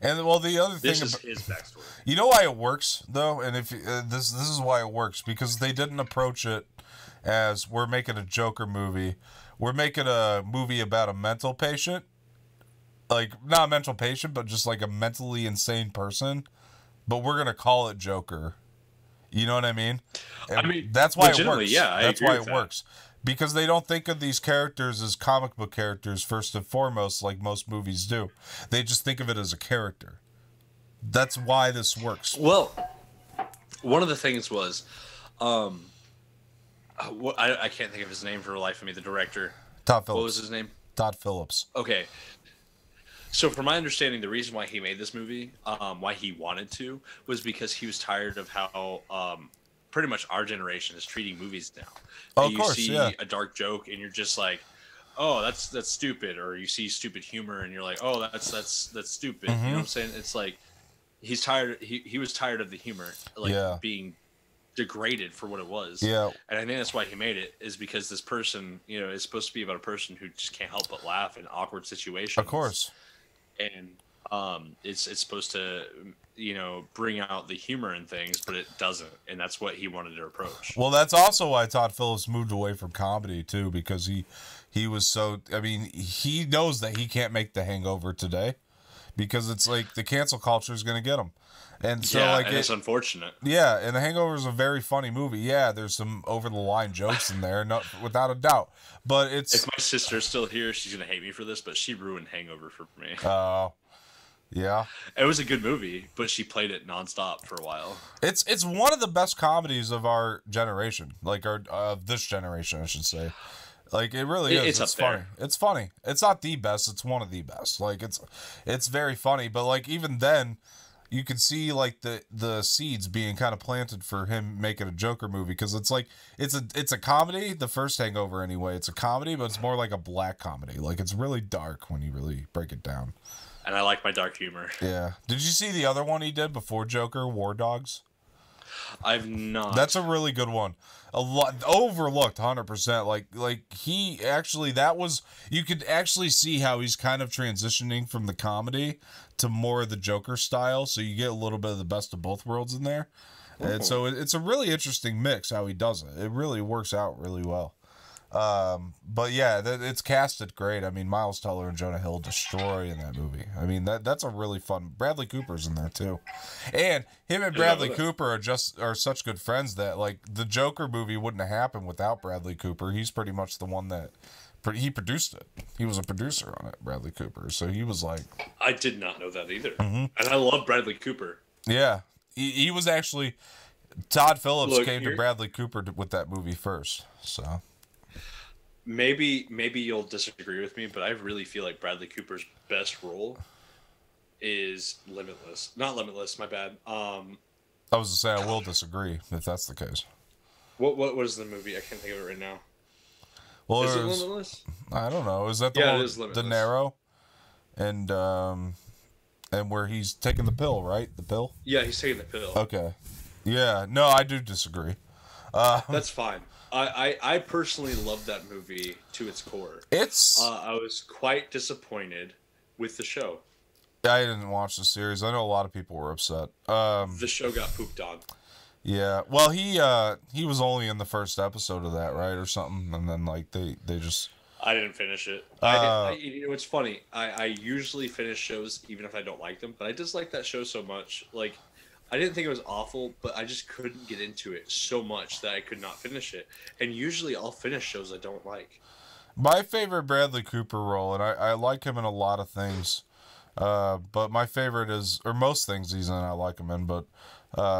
And well, the other thing... This is his backstory. You know why it works, though? And if this is why it works. Because they didn't approach it as, we're making a Joker movie. We're making a movie about a mental patient. Like, not a mental patient, but just like a mentally insane person. But we're going to call it Joker. You know what I mean? And I mean, that's why it works. Yeah, that's why it works. Because they don't think of these characters as comic book characters first and foremost, like most movies do. They just think of it as a character. That's why this works. Well, one of the things was, I can't think of his name for the life of me, the director. Todd Phillips. What was his name? Todd Phillips. Okay. So from my understanding, the reason why he made this movie, why he wanted to, was because he was tired of how pretty much our generation is treating movies now. Oh, of course, you see yeah. a dark joke and you're just like, oh, that's stupid, or you see stupid humor and you're like, oh, that's stupid. Mm-hmm. You know what I'm saying? It's like he's tired. He was tired of the humor, like being degraded for what it was. Yeah. And I think that's why he made it, is because this person, you know, is supposed to be about a person who just can't help but laugh in awkward situations. Of course. And it's supposed to, you know, bring out the humor in things, but it doesn't, and that's what he wanted to approach. Well, that's also why Todd Phillips moved away from comedy too, because he was so... I mean, he knows that he can't make The Hangover today, because it's like the cancel culture is going to get him. And so, yeah, like, and it's unfortunate. Yeah, and The Hangover is a very funny movie. Yeah, there's some over-the-line jokes in there, no, without a doubt. But it's... If my sister's still here, she's going to hate me for this, but she ruined Hangover for me. Yeah. It was a good movie, but she played it nonstop for a while. It's one of the best comedies of our generation. Like, this generation, I should say. Like, it really is. It's funny. It's funny. It's not the best. It's one of the best. Like, it's very funny. But, like, even then... You can see like the seeds being kind of planted for him making a Joker movie, because it's like it's a comedy. The first Hangover anyway, it's a comedy, but it's more like a black comedy. Like, it's really dark when you really break it down. And I like my dark humor. Yeah. Did you see the other one he did before Joker, War Dogs? I've not. That's a really good one. A lot overlooked, 100%. Like he actually, that was, you could actually see how he's kind of transitioning from the comedy to more of the Joker style. So you get a little bit of the best of both worlds in there. And so it's a really interesting mix how he does it. It really works out really well. But yeah, it's casted great. I mean, Miles Teller and Jonah Hill destroy in that movie. I mean, that's a really fun... Bradley Cooper's in there too. And him and Bradley Cooper are such good friends that, like, the Joker movie wouldn't have happened without Bradley Cooper. He's pretty much the one that... He produced it. He was a producer on it, Bradley Cooper. So he was like... I did not know that either. Mm-hmm. And I love Bradley Cooper. Yeah. He was actually... Todd Phillips came to Bradley Cooper with that movie first, so... Maybe you'll disagree with me, but I really feel like Bradley Cooper's best role is Limitless. Not Limitless, my bad. I was going to say, I will disagree if that's the case. What is the movie? I can't think of it right now. Well, is it Limitless? I don't know. Is that the one with De Niro? And where he's taking the pill, right? The pill? Yeah, he's taking the pill. Okay. Yeah, no, I do disagree. That's fine. I personally love that movie to its core. I was quite disappointed with the show. I didn't watch the series. I know a lot of people were upset. The show got pooped on. Yeah. Well, he was only in the first episode of that, right, or something, and then like they just. I didn't finish it. You know, it's funny. I usually finish shows even if I don't like them, but I dislike that show so much. Like, I didn't think it was awful, but I just couldn't get into it so much that I could not finish it. And usually I'll finish shows I don't like. My favorite Bradley Cooper role, and I like him in a lot of things, but my favorite is, or most things he's in, I like him in, but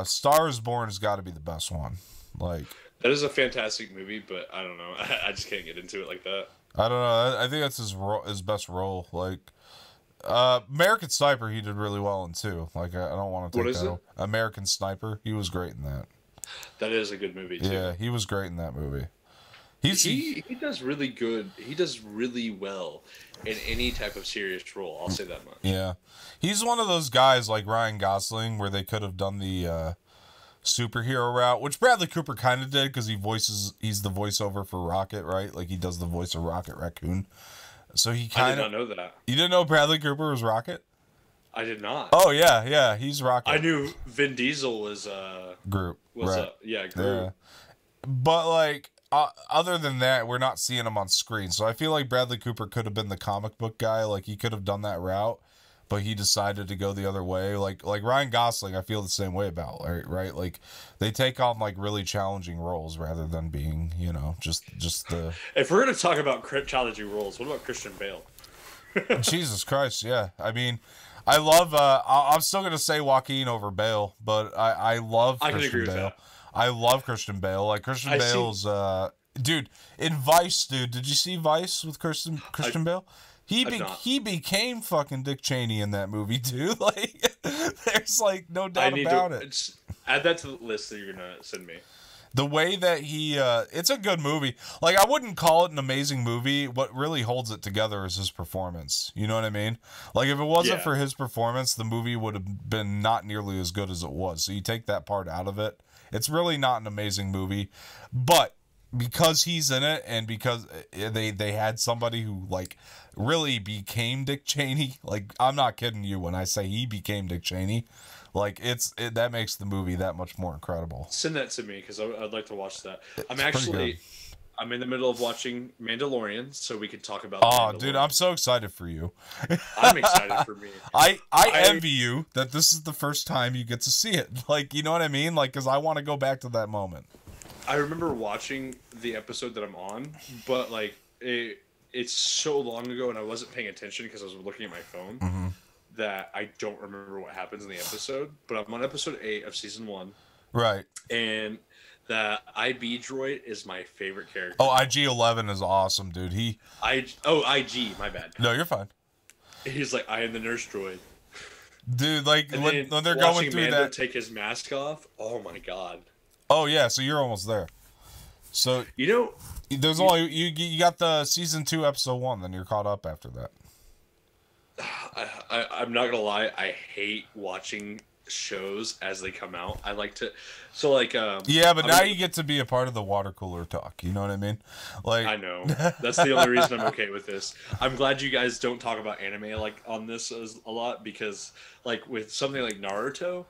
Star is Born has got to be the best one. Like, that is a fantastic movie, but I don't know. I just can't get into it like that. I don't know. I think that's his best role. Like, American Sniper, he did really well in too. Like, I don't want to take that. American Sniper, he was great in that. That is a good movie too. Yeah, he was great in that movie. He does really good. He does really well in any type of serious role. I'll say that much. Yeah, he's one of those guys like Ryan Gosling, where they could have done the superhero route, which Bradley Cooper kind of did because he's the voiceover for Rocket, right? Like, he does the voice of Rocket Raccoon. So he kind of. I did not know that. You didn't know Bradley Cooper was Rocket? I did not. Oh yeah, he's Rocket. I knew Vin Diesel was Groot. Groot. Yeah. But like, other than that, we're not seeing him on screen. So I feel like Bradley Cooper could have been the comic book guy. Like, he could have done that route, but he decided to go the other way. Like Ryan Gosling, I feel the same way about, right? Like, they take on like really challenging roles rather than being, you know, just the. If we're gonna talk about challenging roles, what about Christian Bale? Jesus Christ, yeah. I mean, I love. I'm still gonna say Joaquin over Bale, but I love Christian Bale. I love Christian Bale. Like, Christian Bale's dude in Vice, dude. Did you see Vice with Christian Bale? He became fucking Dick Cheney in that movie, dude. Like, there's like no doubt about it. Add that to the list that you're gonna send me. The way that he, it's a good movie. Like, I wouldn't call it an amazing movie. What really holds it together is his performance. You know what I mean? Like, if it wasn't for his performance, the movie would have been not nearly as good as it was. So you take that part out of it, it's really not an amazing movie. But because he's in it, and because they had somebody who, like, really became Dick Cheney. Like, I'm not kidding you when I say he became Dick Cheney. Like, that makes the movie that much more incredible. Send that to me, because I'd like to watch that. I'm in the middle of watching Mandalorian, so we can talk about. Oh, dude, I'm so excited for you. I'm excited for me. I envy you that this is the first time you get to see it. Like, you know what I mean? Like, because I want to go back to that moment. I remember watching the episode that I'm on, but like it's so long ago, and I wasn't paying attention because I was looking at my phone. Mm-hmm. That I don't remember what happens in the episode, but I'm on episode 8 of season 1. Right. And the IB droid is my favorite character. Oh, IG-11 is awesome, dude. IG, my bad. No, you're fine. He's like, I am the nurse droid. Dude, like, when they're going through Mando that. take his mask off, oh my god. Oh, yeah, so you're almost there. So, you know, there's only, you got the season 2, episode 1, then you're caught up after that. I'm not gonna lie, I hate watching shows as they come out. I like to, so like yeah, but now you get to be a part of the water cooler talk. You know what I mean? Like, I know that's the only reason I'm okay with this. I'm glad you guys don't talk about anime like on this a lot, because like with something like Naruto,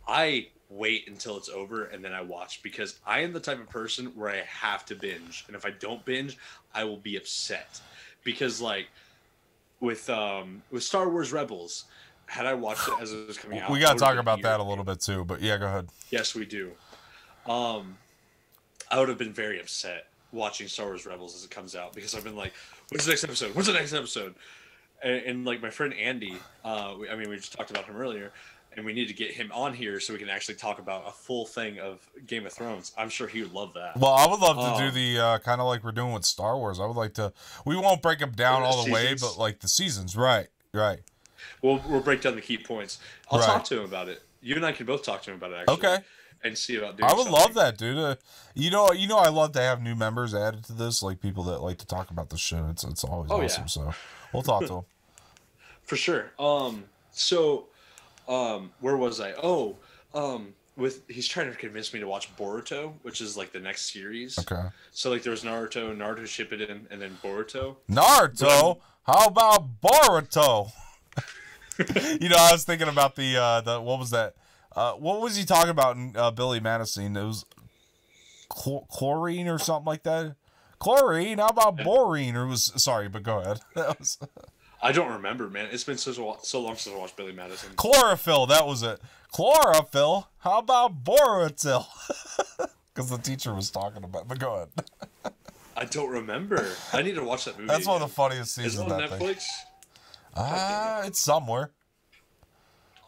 I wait until it's over and then I watch, because I am the type of person where I have to binge, and if I don't binge, I will be upset. Because like with Star Wars Rebels, had I watched it as it was coming out, we got to talk about that a little bit too. But yeah, go ahead. Yes, we do. I would have been very upset watching Star Wars Rebels as it comes out, because I've been like, "When's the next episode? When's the next episode?" And like my friend Andy, we just talked about him earlier, and we need to get him on here so we can actually talk about a full thing of Game of Thrones. I'm sure he would love that. Well, I would love to do the kind of like we're doing with Star Wars. I would like to. We won't break them down all the way, but like the seasons, right? We'll break down the key points. I'll talk to him about it. You and I can both talk to him about it, actually. Okay. And see about doing. I would love that, dude. You know, I love to have new members added to this, like people that like to talk about this shit. It's always awesome. Yeah. So we'll talk to them. For sure. Where was I? He's trying to convince me to watch Boruto, which is like the next series. Okay. So like there was Naruto Shippuden, and then Boruto. Naruto? How about Boruto? You know, I was thinking about the what was that? What was he talking about in Billy Madison? It was chlorine or something like that. Chlorine? How about borine? Or was sorry, but go ahead. That was I don't remember, man. It's been so long since I watched Billy Madison. chlorophyll. That was it. Chlorophyll. How about borotil? Because the teacher was talking about. But go ahead. I don't remember. I need to watch that movie. That's one of the funniest Is seasons it of on that Netflix? thing. It's somewhere.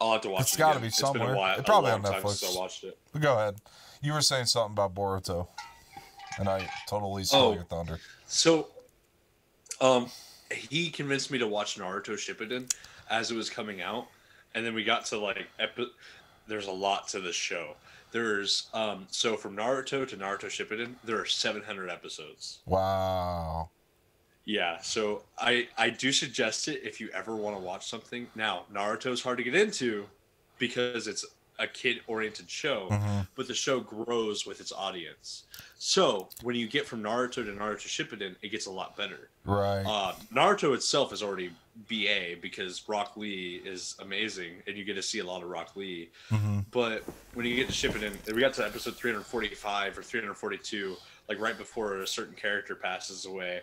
I'll have to watch it. It's got to be It's somewhere. been a while, It's probably a on long time Netflix. since I watched it. But go ahead. You were saying something about Boruto, and I totally stole your thunder. So, he convinced me to watch Naruto Shippuden as it was coming out, and then we got to like there's a lot to this show. There's so from Naruto to Naruto Shippuden, there are 700 episodes. Wow. Yeah, so I do suggest it if you ever want to watch something. Now, Naruto's hard to get into because it's a kid-oriented show, but the show grows with its audience. So when you get from Naruto to Naruto Shippuden, it gets a lot better. Right. Naruto itself is already BA because Rock Lee is amazing, and you get to see a lot of Rock Lee. But when you get to Shippuden, we got to episode 345 or 342, like right before a certain character passes away,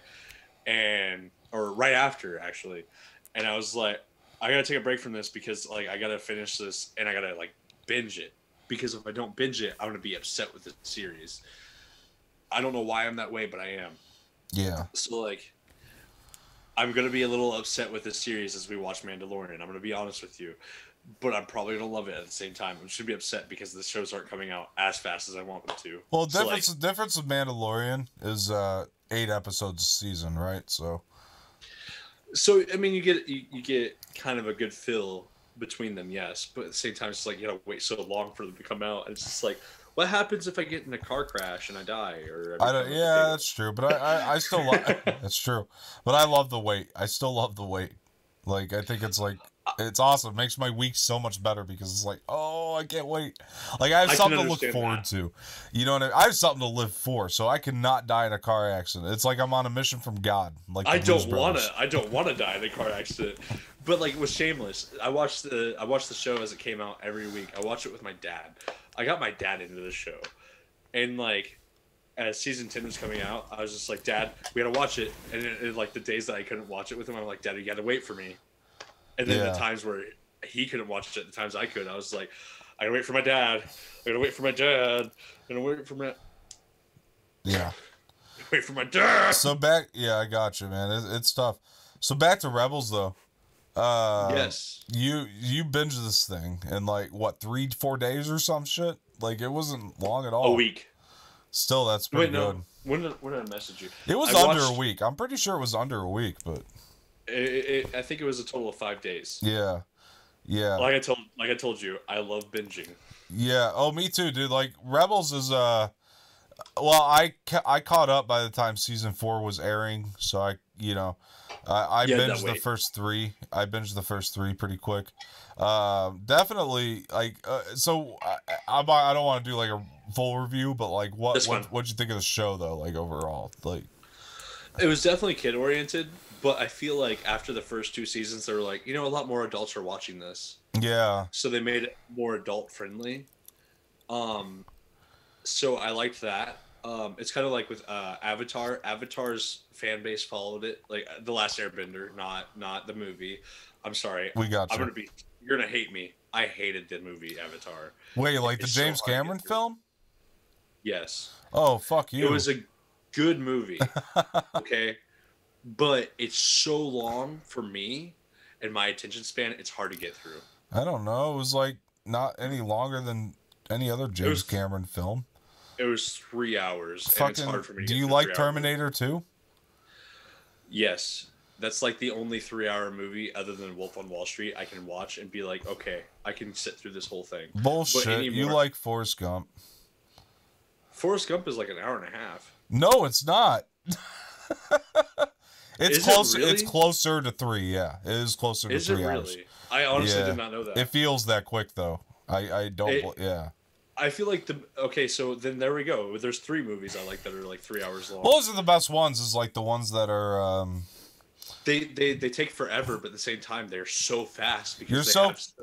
or right after actually, and I was like, I gotta take a break from this because like I gotta finish this and I gotta like binge it, because if I don't binge it, I'm gonna be upset with the series. I don't know why I'm that way, but I am. Yeah. So like, I'm gonna be a little upset with this series as we watch Mandalorian. I'm gonna be honest with you, but I'm probably gonna love it at the same time. I'm just gonna be upset because the shows aren't coming out as fast as I want them to. Well, so, difference of Mandalorian is 8 episodes a season, right? So I mean, you get kind of a good fill between them, yes, but at the same time, it's like you gotta wait so long for them to come out. And it's just like, what happens if I get in a car crash and I die? Or I don't. Yeah, that's true. But I still like. That's true. But I love the wait. I still love the wait. Like I think it's like it's awesome. It makes my week so much better because it's like, oh, I can't wait. Like I have something to look forward to. You know what I mean? I have something to live for, so I cannot die in a car accident. It's like I'm on a mission from God. Like I don't wanna die in a car accident. But like with Shameless, I watched the show as it came out every week. I watched it with my dad. I got my dad into the show, and like as season 10 was coming out, I was just like, Dad, we gotta watch it. And like the days that I couldn't watch it with him, I'm like, Dad, you gotta wait for me. And then the times where he couldn't watch it, the times I could, I was like, I gotta wait for my dad. I gotta wait for my dad. I gotta wait for my. Yeah. Wait for my dad. So I got you, man. It's tough. So back to Rebels though. Yes. You binged this thing in like what 3-4 days or some shit. Like it wasn't long at all. A week. Still, that's pretty good. No. When did I message you? It was under a week. I'm pretty sure it was under a week, but I think it was a total of 5 days. Yeah. Like I told you, I love binging. Yeah. Oh, me too, dude. Like Rebels is well, I caught up by the time season 4 was airing, so I binged the first 3. I binged the first 3 pretty quick. Definitely like so I don't want to do like a full review, but like what'd you think of the show though, like overall? Like it was definitely kid oriented, but I feel like after the first 2 seasons they were like, a lot more adults are watching this. Yeah. So they made it more adult friendly. So I liked that. It's kind of like with Avatar. Avatar's fan base followed it, like The Last Airbender, not the movie. I'm sorry. We got you. You're gonna hate me. I hated the movie Avatar. Wait, like the James Cameron film? Yes. Oh, fuck you. It was a good movie. Okay. But it's so long for me and my attention span, it's hard to get through. I don't know. It was like not any longer than any other James Cameron film. It was 3 hours. Fucking, and it's hard for me to do get you through like Terminator 2? Yes. That's like the only 3-hour movie other than Wolf on Wall Street I can watch and be like, okay, I can sit through this whole thing. Bullshit. You like Forrest Gump. Forrest Gump is like an hour and a half. No, it's not. It's closer. It really? It's closer to 3. Yeah, it is closer to 3 hours. Really? I honestly did not know that. It feels that quick though. I don't. Yeah. I feel like so then there we go. There's 3 movies I like that are like 3 hours long. Well, those are the best ones. Is like the ones that are. They take forever, but at the same time they're so fast because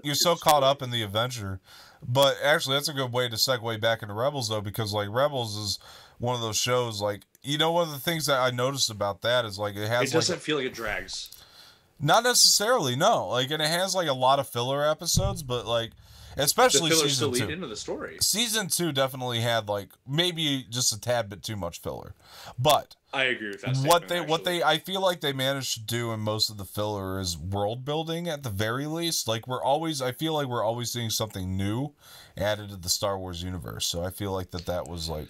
you're so caught up in the adventure. But actually, that's a good way to segue back into Rebels though, because like Rebels is one of those shows like you know, one of the things that I noticed about that is like it has. It doesn't feel like it drags. Not necessarily, no. Like, and it has like a lot of filler episodes, but like, especially The fillers season still 2. lead into the story. Season 2 definitely had like maybe just a tad bit too much filler, but I agree with that. I feel like they managed to do in most of the filler is world building at the very least. Like I feel like we're always seeing something new added to the Star Wars universe. So I feel like that was like.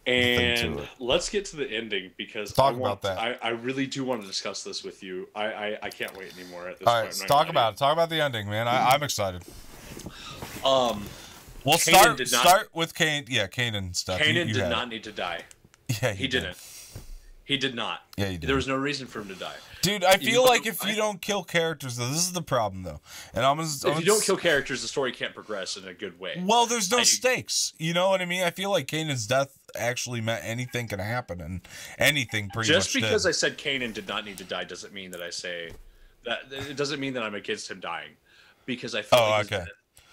And let's get to the ending because I really do want to discuss this with you. I can't wait anymore at this point. All right, talk about it. Talk about the ending, man. I'm excited. We'll start with Kane. Yeah, Kanan stuff. Kanan did not need to die. Yeah, he didn't. He did not. Yeah, he did. There was no reason for him to die. Dude, I feel like if you don't kill characters, though, this is the problem, though. And if you don't kill characters, the story can't progress in a good way. Well, there's no stakes. You know what I mean? I feel like Kanan's death actually meant anything can happen, and anything pretty much just because I said Kanan did not need to die doesn't mean that I say that. It doesn't mean that I'm against him dying, because I feel like his death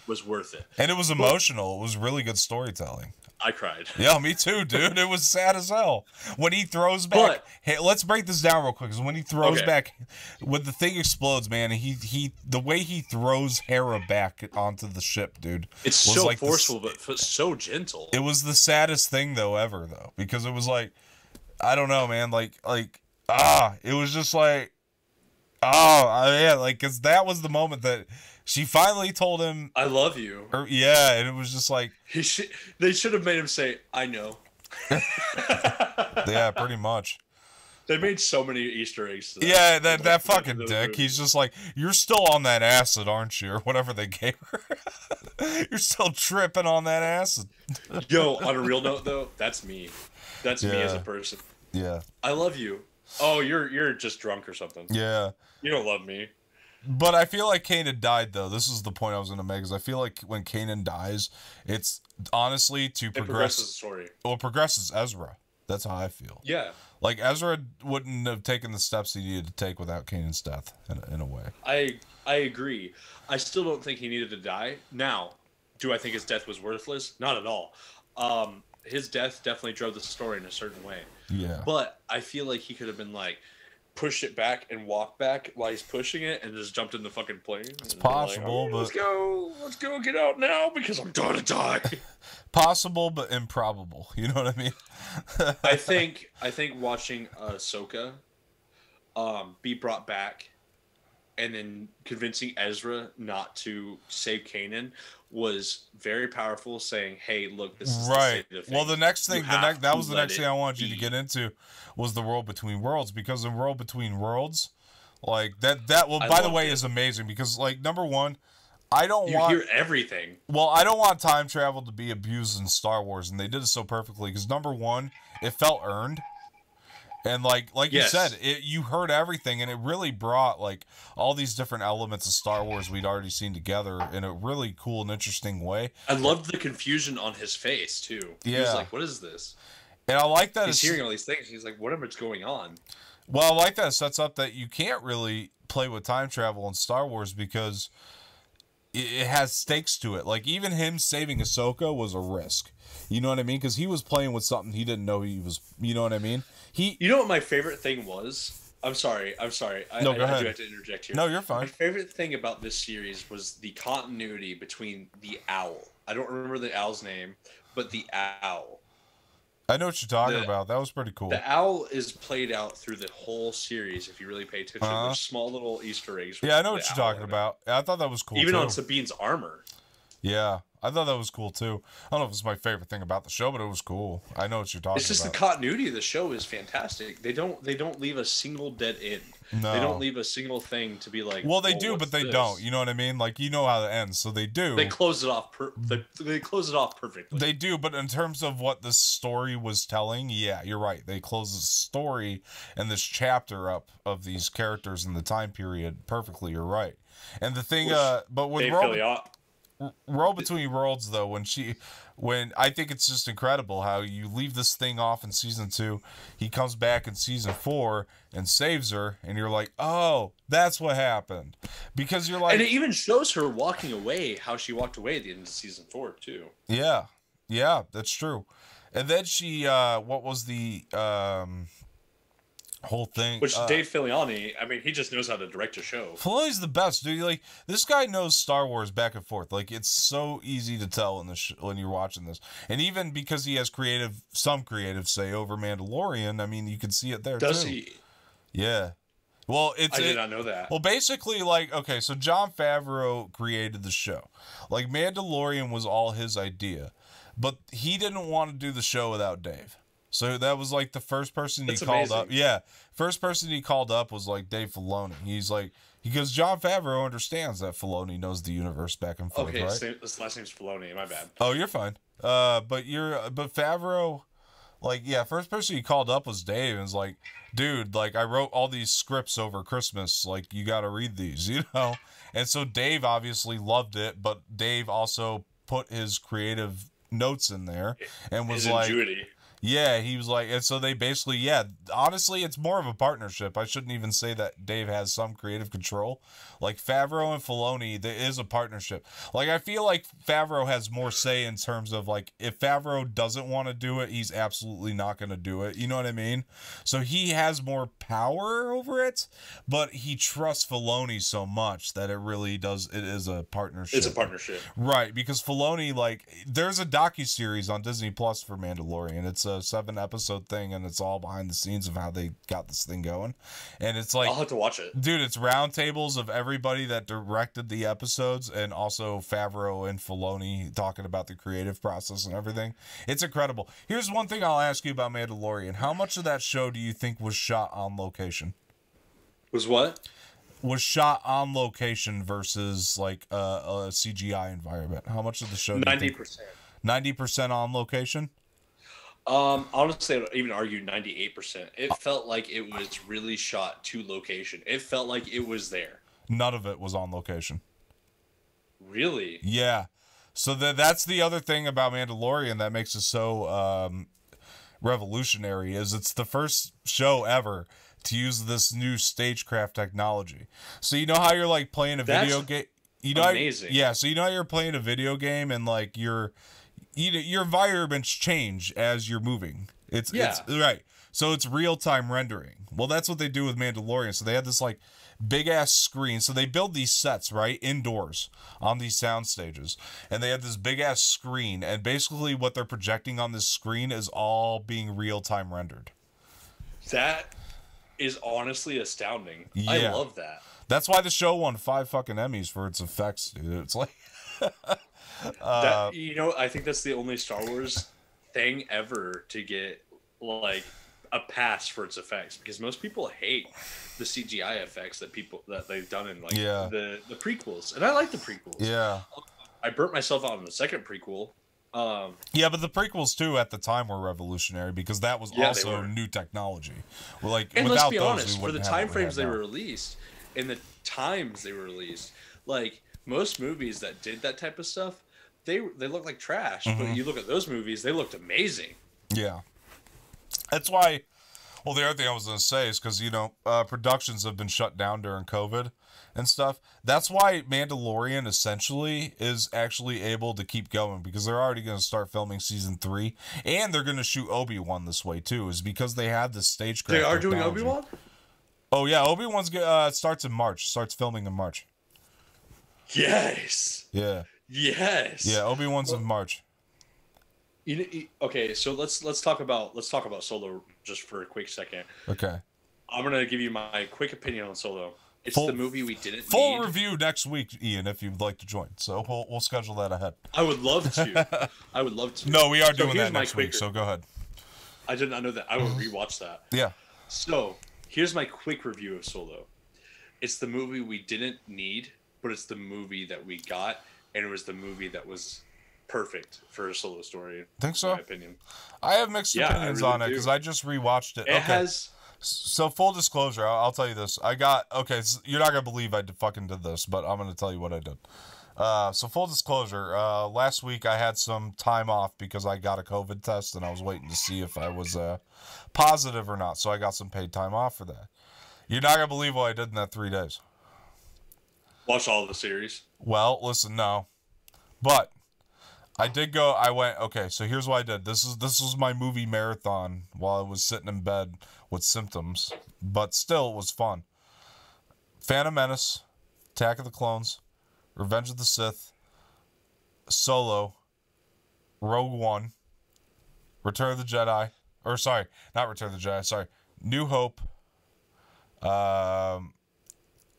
was worth it. And it was emotional. It was really good storytelling. I cried. Yeah, me too, dude. It was sad as hell. When he throws back... hey, let's break this down real quick. Because when he throws back... When the thing explodes, man, the way he throws Hera back onto the ship, dude... It's so like forceful, but so gentle. It was the saddest thing, ever, though. Because it was like... I don't know, man. It was just like... yeah, because that was the moment that... She finally told him, "I love you." Yeah, and it was just like they should have made him say, "I know." Yeah, pretty much. They made so many Easter eggs. Yeah, that fucking dick. He's just like, "You're still on that acid, aren't you?" Or whatever they gave her. You're still tripping on that acid. Yo, on a real note though, that's me. That's me as a person. Yeah. I love you. Oh, you're just drunk or something. Yeah. You don't love me. But I feel like Kanan died, though. This is the point I was going to make, because I feel like when Kanan dies, it's honestly to progress... It progresses the story. Well, it progresses Ezra. That's how I feel. Yeah. Like, Ezra wouldn't have taken the steps he needed to take without Kanan's death, in a way. I agree. I still don't think he needed to die. Now, do I think his death was worthless? Not at all. His death definitely drove the story in a certain way. Yeah. But I feel like he could have been like... pushed it back and walked back while he's pushing it and just jumped in the fucking plane. It's possible, but... Let's go get out now because I'm gonna die. Possible, but improbable. You know what I mean? I think watching Ahsoka be brought back and then convincing Ezra not to save Kanan was very powerful, saying, "Hey, look, this is right." The well, the next thing, that was the next thing I wanted you to get into was the World Between Worlds, because in World Between Worlds, like that by the way, is amazing because, like, number one, you hear everything. Well, I don't want time travel to be abused in Star Wars, and they did it so perfectly because number one, it felt earned. And like you said, you heard everything, and it really brought like all these different elements of Star Wars we'd already seen together in a really cool and interesting way. I loved the confusion on his face too. Yeah. He was like, "What is this?" And I like that he's hearing all these things. He's like, "What am I going on?" Well, I like that it sets up that you can't really play with time travel in Star Wars because it has stakes to it. Like, even him saving Ahsoka was a risk. You know what I mean? Because he was playing with something he didn't know he was... You know what I mean? You know what my favorite thing was? I'm sorry. No, go ahead. I do have to interject here. No, you're fine. My favorite thing about this series was the continuity between the owl. I don't remember the owl's name, but the owl. I know what you're talking about. That was pretty cool. The owl is played out through the whole series, if you really pay attention. There's small little Easter eggs. Yeah, I know what you're talking about. I thought that was cool, even on Sabine's armor. Yeah, I thought that was cool, too. I don't know if it's my favorite thing about the show, but it was cool. I know what you're talking about. It's just the continuity of the show is fantastic. They don't leave a single dead end. No. They don't leave a single thing to be like... Well, they do, but they don't. You know what I mean? Like, you know how it ends, so they do. They close it off they close it off perfectly. They do, but in terms of what the story was telling, yeah, you're right. They close the story and this chapter up of these characters in the time period perfectly, you're right. And the thing... but with World Between Worlds, though, when I think it's just incredible how you leave this thing off in season 2, he comes back in season 4 and saves her, and you're like, oh, that's what happened, because you're like, and it even shows her walking away, how she walked away at the end of season 4 too. Yeah, that's true. And then she, what was the whole thing? Which Dave Filoni, I mean, he just knows how to direct a show. Filoni's the best, dude. Like, this guy knows Star Wars back and forth. Like, it's so easy to tell in the when you're watching this. And even because he has some creative say over Mandalorian, I mean, you can see it there, Does too. he? Yeah. Well, I did not know that. Well, basically, like, okay, so Jon Favreau created the show. Like, Mandalorian was all his idea. But he didn't want to do the show without Dave. So that was, like, the first person he called up. Yeah. First person he called up was, like, Dave Filoni. He's like, because Jon Favreau understands that Filoni knows the universe back and forth, okay, right? so this last name's Filoni. My bad. Oh, you're fine. But Favreau, like, yeah, first person he called up was Dave, and was like, dude, like, I wrote all these scripts over Christmas, like, you got to read these, you know? And so Dave obviously loved it, but Dave also put his creative notes in there and was his like, ingenuity. yeah, he was like, and so they basically, yeah, honestly, it's more of a partnership. I shouldn't even say that Dave has some creative control. Like, Favreau and Filoni, there is a partnership. Like, I feel like Favreau has more say in terms of, like, if Favreau doesn't want to do it, he's absolutely not going to do it. You know what I mean? So he has more power over it, but he trusts Filoni so much that it is a partnership. It's a partnership. Right, because Filoni, like, there's a docuseries on Disney Plus for Mandalorian. It's a 7-episode thing, and it's all behind the scenes of how they got this thing going. And it's like, I'll have to watch it. Dude, it's roundtables of everybody that directed the episodes, and also Favreau and Filoni talking about the creative process and everything. It's incredible. Here's one thing I'll ask you about Mandalorian. How much of that show do you think was shot on location? Was what? Was shot on location versus, like, a CGI environment? How much of the show do you think? 90%. 90% on location? Honestly, I would even argue 98%. It felt like it was really shot to location. It felt like it was there. None of it was on location. Really? Yeah. So that's the other thing about Mandalorian that makes it so revolutionary, is it's the first show ever to use this new stagecraft technology. So you know how you're, like, playing a video game? You know, amazing. Yeah, so you know how you're playing a video game and, like, your environments change as you're moving. It's right. So it's real-time rendering. Well, that's what they do with Mandalorian. So they had this, like, big-ass screen. So they build these sets, right, indoors on these sound stages. And they have this big-ass screen. And basically what they're projecting on this screen is all being real-time rendered. That is honestly astounding. Yeah. I love that. That's why the show won 5 fucking Emmys for its effects, dude. It's like... that, you know, I think that's the only Star Wars thing ever to get, like, a pass for its effects, because most people hate the CGI effects that they've done in, like, the prequels, and I like the prequels. Yeah, I burnt myself out in the second prequel. Yeah, but the prequels too at the time were revolutionary because that was also new technology. Well, like, and without let's be honest, for the time frames they now. were released and the times they were released, like, most movies that did that type of stuff, they look like trash. Mm-hmm. But you look at those movies, they looked amazing. Yeah, that's why. Well, the other thing I was going to say is because, you know, productions have been shut down during COVID and stuff. That's why Mandalorian essentially is actually able to keep going, because they're already going to start filming season 3, and they're going to shoot Obi-Wan this way too, is because they had the stagecraft. They are doing Obi-Wan? Oh yeah, Obi-Wan's starts in March. Starts filming in March. Yes. Yeah. Yes. Yeah, Obi-Wan's in March. Okay, so let's talk about Solo just for a quick second. Okay. I'm gonna give you my quick opinion on Solo. It's the movie we didn't full need. review next week, Ian, if you'd like to join. So we'll schedule that ahead. I would love to. I would love to. No, we are doing that next week. So go ahead. I did not know that. I will rewatch that. Yeah. So here's my quick review of Solo. It's the movie we didn't need, but it's the movie that we got, and it was the movie that was perfect for a Solo story. Think so? In my opinion. I have mixed opinions really on it because I just rewatched it. It has. So full disclosure, I'll tell you this. So you're not gonna believe I fucking did this, but I'm gonna tell you what I did. So full disclosure, last week I had some time off because I got a COVID test and I was waiting to see if I was positive or not. So I got some paid time off for that. You're not gonna believe what I did in that 3 days. Watch all of the series. Well, listen, no, but I did go. I went. Okay, so here's what I did. This was my movie marathon while I was sitting in bed with symptoms, but still it was fun. Phantom Menace, Attack of the Clones, Revenge of the Sith, Solo, Rogue One, Return of the Jedi, or sorry, not Return of the Jedi. Sorry, New Hope,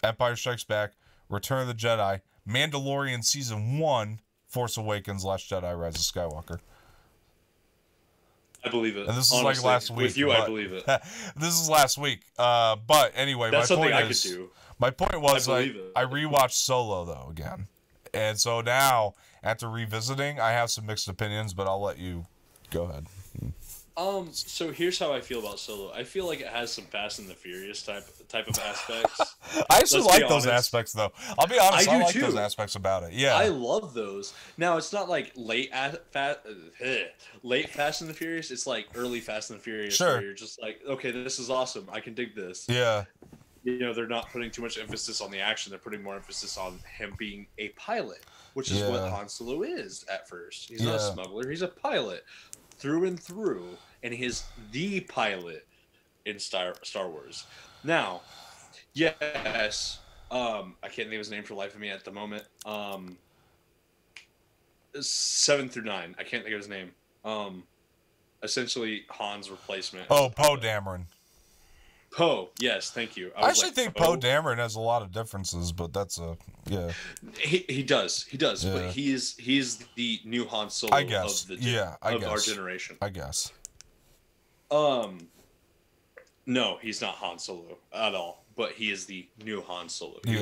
Empire Strikes Back, Return of the Jedi, Mandalorian Season 1, Force Awakens, Last Jedi, Rise of Skywalker. I believe it. And this is honestly, like last week. With you, I believe it. This is last week. But anyway, That's my something point I is, could do. my point was I like believe it. I rewatched Solo though again, and so now after revisiting, I have some mixed opinions. But I'll let you go ahead. So here's how I feel about Solo. I feel like it has some Fast and the Furious type of aspects. I actually Let's be like those honest. aspects though. I'll be honest, I I do like too. those aspects about it. Yeah, I love those. Now it's not like late Fast and the Furious. It's like early Fast and the Furious. Sure. Where you're just like, okay, this is awesome. I can dig this. yeah, You know, they're not putting too much emphasis on the action. They're putting more emphasis on him being a pilot, which is what Yeah. Han Solo is at first. He's not Yeah. a smuggler. He's a pilot through and through, and he's the pilot in Star Wars. Now, yes, I can't think of his name for the life of me at the moment. 7 through 9. I can't think of his name. Essentially Han's replacement. Oh, Poe Dameron. Poe, yes, thank you. I actually think Poe Dameron has a lot of differences, but that's yeah. He does, Yeah. but he's the new Han Solo I guess. of our guess. generation. I guess. No, he's not Han Solo at all, but he is the new Han Solo. He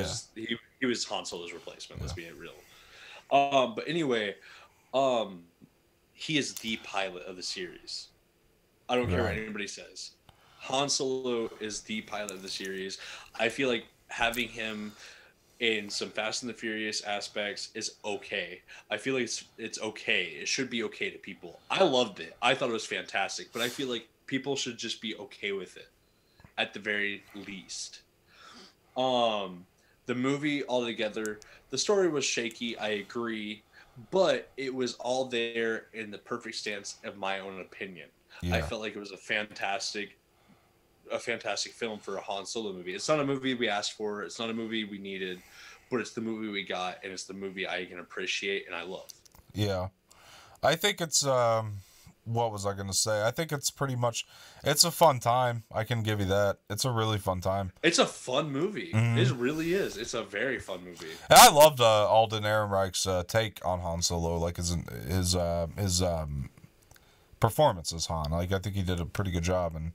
was Han Solo's replacement. Let's be real. But anyway, he is the pilot of the series. I don't care what anybody says. Han Solo is the pilot of the series. I feel like having him in some Fast and the Furious aspects is okay. I feel like it's okay. It should be okay to people. I loved it. I thought it was fantastic, but I feel like people should just be okay with it at the very least. The movie altogether, the story was shaky, I agree, but it was all there in the perfect stance of my own opinion. Yeah. I felt like it was a fantastic film for a Han Solo movie. It's not a movie we asked for, it's not a movie we needed, but it's the movie we got, and it's the movie I can appreciate and I love. Yeah. I think it's what was I going to say? I think it's pretty much it's a fun time. I can give you that. It's a really fun time. It's a fun movie. Mm-hmm. It really is. It's a very fun movie. And I loved Alden Ehrenreich's take on Han Solo, like his performance as Han. Like I think he did a pretty good job, and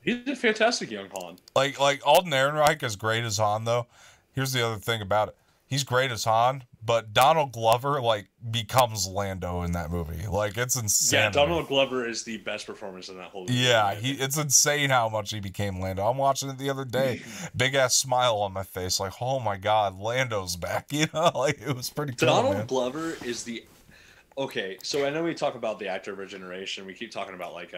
He did fantastic, young Han. like Alden Ehrenreich is great as Han though. Here's the other thing about it. He's great as Han, but Donald Glover like becomes Lando in that movie. Like it's insane. Yeah, Donald Glover is the best performance in that whole movie. Yeah, it's insane how much he became Lando. I'm watching it the other day, big ass smile on my face, like, oh my god, Lando's back. You know, like it was pretty cool. Donald Glover is the okay. So I know we talk about the actor of our generation. We keep talking about like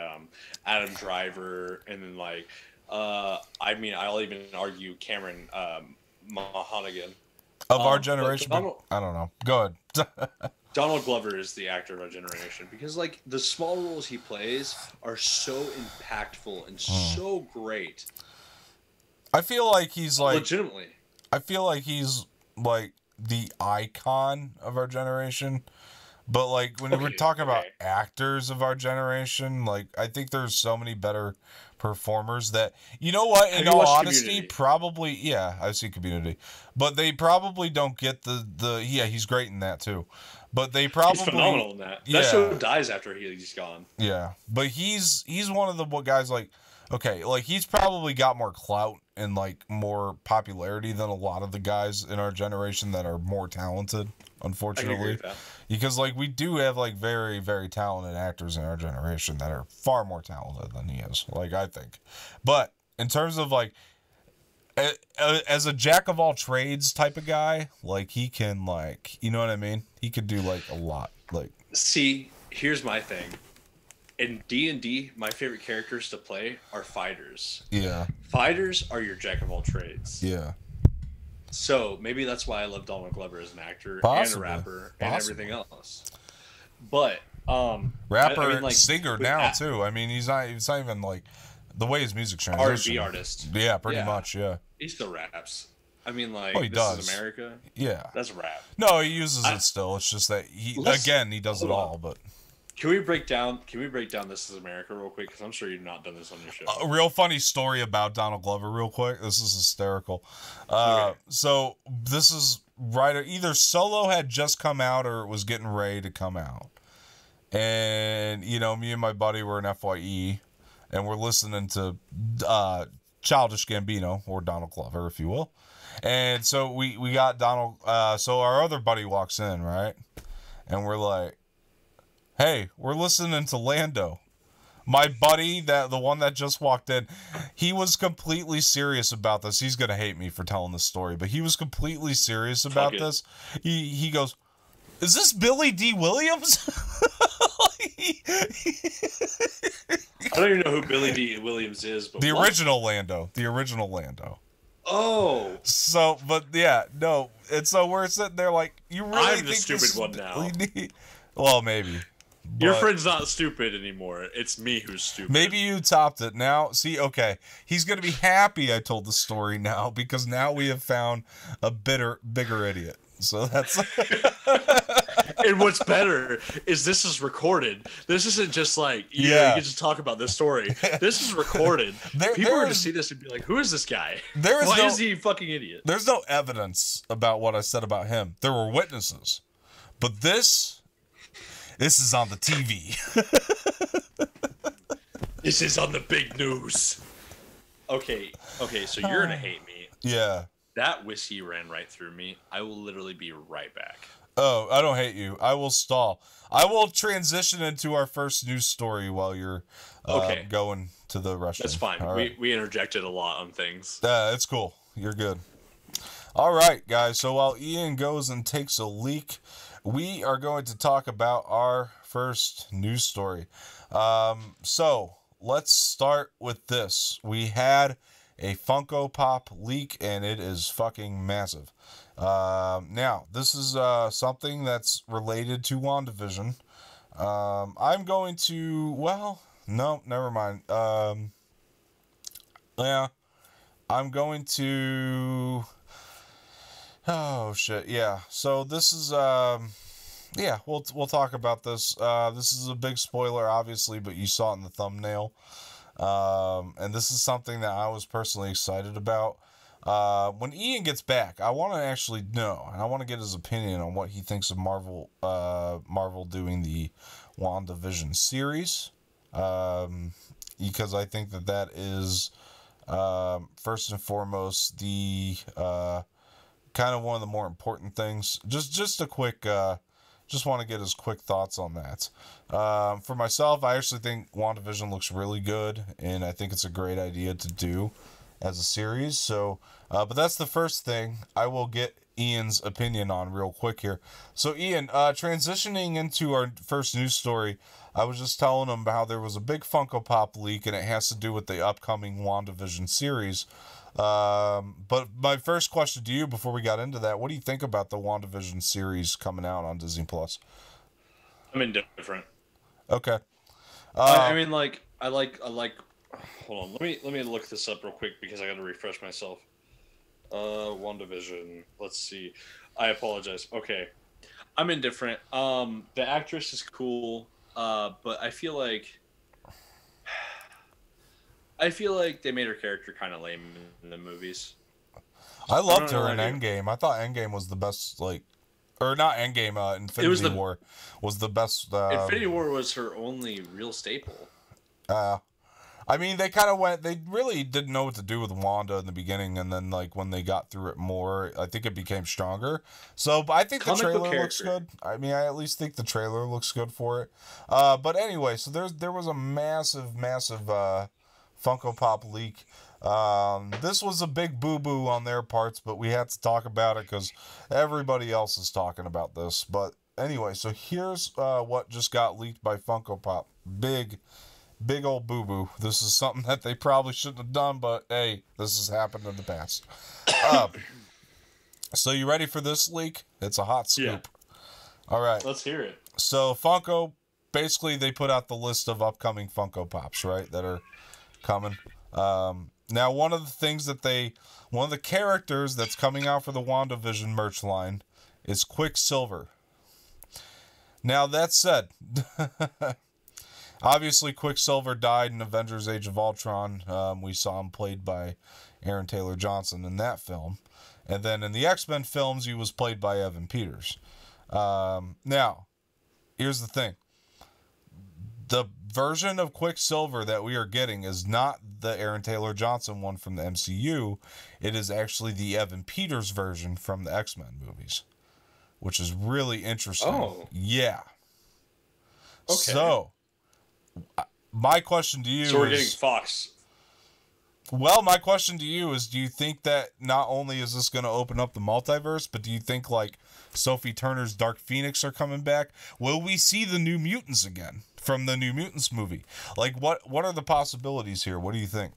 Adam Driver, and then like I mean, I'll even argue Cameron Monaghan. Of our generation, I don't know. Go ahead. Donald Glover is the actor of our generation because, like, the small roles he plays are so impactful and so great. I feel like he's like legitimately. I feel like he's like the icon of our generation. But like when we're talking about actors of our generation, like I think there's so many better performers that you know what, in all honesty, Community? probably I've seen Community. But they probably don't get the he's great in that too. But they probably he's phenomenal in that. Yeah. That show dies after he's gone. Yeah. But he's one of the guys like okay, like he's probably got more clout and like more popularity than a lot of the guys in our generation that are more talented, unfortunately. Because like we do have like very, very talented actors in our generation that are far more talented than he is, like I think. But in terms of like as a jack of all trades type of guy, like he can like, you know what I mean? He could do like a lot. Like see, here's my thing. In D&D, my favorite characters to play are fighters. Yeah. Fighters are your jack of all trades. Yeah. So maybe that's why I love Donald Glover as an actor and a Possibly. rapper and Possibly. everything else. But Rapper, I mean, like, singer now too. I mean, he's not even like the way his music transitions. R&B artist. Yeah, pretty Yeah. much. Yeah. He still raps. I mean, like, Oh, he this does. is America. Yeah. That's rap. No, he uses it still. It's just that he does it all. But Can we break down This Is America real quick? Because I'm sure you've not done this on your show. a real funny story about Donald Glover, real quick. This is hysterical. Okay. So this is right. Either Solo had just come out or it was getting ready to come out, and me and my buddy were in FYE, and we're listening to Childish Gambino, or Donald Glover, if you will. And so we got Donald. So our other buddy walks in, right, and we're like, "Hey, we're listening to Lando." My buddy, the one that just walked in, he was completely serious about this. He's gonna hate me for telling this story, but he was completely serious about this. He goes, "Is this Billy D. Williams?" I don't even know who Billy D. Williams is, but the original Lando. Oh. So, but yeah, no. And so we're sitting there like, you really I'm think the stupid one now. Well, maybe. Your friend's not stupid anymore. It's me who's stupid. Maybe you topped it. Now, see, okay. He's going to be happy I told the story now, because now we have found a bigger idiot. So that's... And what's better is this is recorded. This isn't just like, you can just talk about this story. This is recorded. People are going to see this and be like, who is this guy? Why is he a fucking idiot? There's no evidence about what I said about him. There were witnesses. But this is on the TV. This is on the big news. Okay, so you're going to hate me. Yeah. That whiskey ran right through me. I will literally be right back. Oh, I don't hate you. I will stall. I will transition into our first news story while you're going to the restroom. That's fine. Right. We interjected a lot on things. It's cool. You're good. All right, guys. So while Ian goes and takes a leak, we are going to talk about our first news story. So let's start with this. We had a Funko Pop leak, and it is fucking massive. Now, this is something that's related to WandaVision. I'm going to... Well, no, never mind. Yeah, I'm going to... Oh, shit, yeah. So this is... Yeah, we'll talk about this. This is a big spoiler, obviously, but you saw it in the thumbnail. And this is something that I was personally excited about. When Ian gets back, I want to actually know, and I want to get his opinion on what he thinks of Marvel doing the WandaVision series. Because I think that is, first and foremost, the, kind of one of the more important things. Just a quick, just want to get his quick thoughts on that. For myself, I actually think WandaVision looks really good, and I think it's a great idea to do as a series. So, but that's the first thing I will get Ian's opinion on real quick here. So, Ian, transitioning into our first news story, I was just telling him how there was a big Funko Pop leak, and it has to do with the upcoming WandaVision series. But my first question to you before we got into that, what do you think about the WandaVision series coming out on Disney Plus? I'm indifferent. Okay. I mean, like, I like. Hold on, let me look this up real quick because I got to refresh myself. WandaVision. Let's see. I apologize. Okay, I'm indifferent. The actress is cool, but I feel like they made her character kind of lame in the movies. I loved her in Endgame. I thought Endgame was the best, or not Endgame, Infinity War was the best. Infinity War was her only real staple. I mean, they kind of they really didn't know what to do with Wanda in the beginning, and then, when they got through it more, I think it became stronger. So, but I think the trailer looks good. I mean, I at least think the trailer looks good for it. But anyway, so there was a massive Funko Pop leak. This was a big boo-boo on their parts, but we had to talk about it because everybody else is talking about this. But anyway, so here's what just got leaked by Funko Pop. Big old boo-boo. This is something that they probably shouldn't have done, but hey, this has happened in the past. So you ready for this leak? It's a hot scoop. Yeah. All right. Let's hear it. So Funko, basically, they put out the list of upcoming Funko Pops, right, that are coming. Now, one of the characters that's coming out for the WandaVision merch line is Quicksilver. Now, that said, obviously Quicksilver died in Avengers Age of Ultron. We saw him played by Aaron Taylor Johnson in that film. And then in the X-Men films, he was played by Evan Peters. Now, here's the thing. The version of Quicksilver that we are getting is not the Aaron Taylor Johnson one from the MCU. It is actually the Evan Peters version from the X-Men movies, which is really interesting. Oh. Yeah. Okay. So, my question to you So we're getting Fox. Well, my question to you is, do you think that not only is this going to open up the multiverse, but do you think, like, Sophie Turner's Dark Phoenix are coming back? Will we see the New Mutants again from the New Mutants movie? Like, what are the possibilities here? What do you think?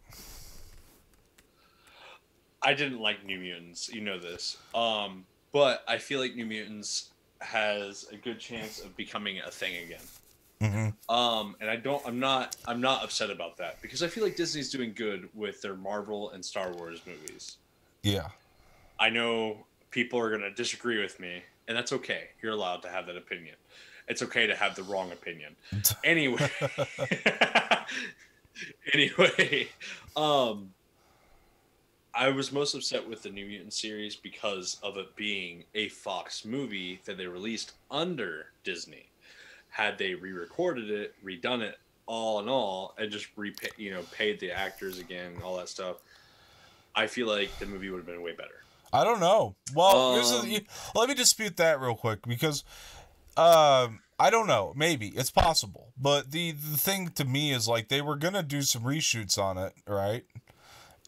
I didn't like New Mutants. You know this. But I feel like New Mutants has a good chance of becoming a thing again. Mm-hmm. And I'm not upset about that because I feel like Disney's doing good with their Marvel and Star Wars movies. Yeah. I know people are going to disagree with me, and that's okay. You're allowed to have that opinion. It's okay to have the wrong opinion. Anyway, I was most upset with the New Mutant series because of it being a Fox movie that they released under Disney. Had they re-recorded it, redone it, all in all, and just paid the actors again, and all that stuff, I feel like the movie would have been way better. I don't know. Well, let me dispute that real quick because I don't know. Maybe it's possible, but the thing to me is like they were gonna do some reshoots on it, right?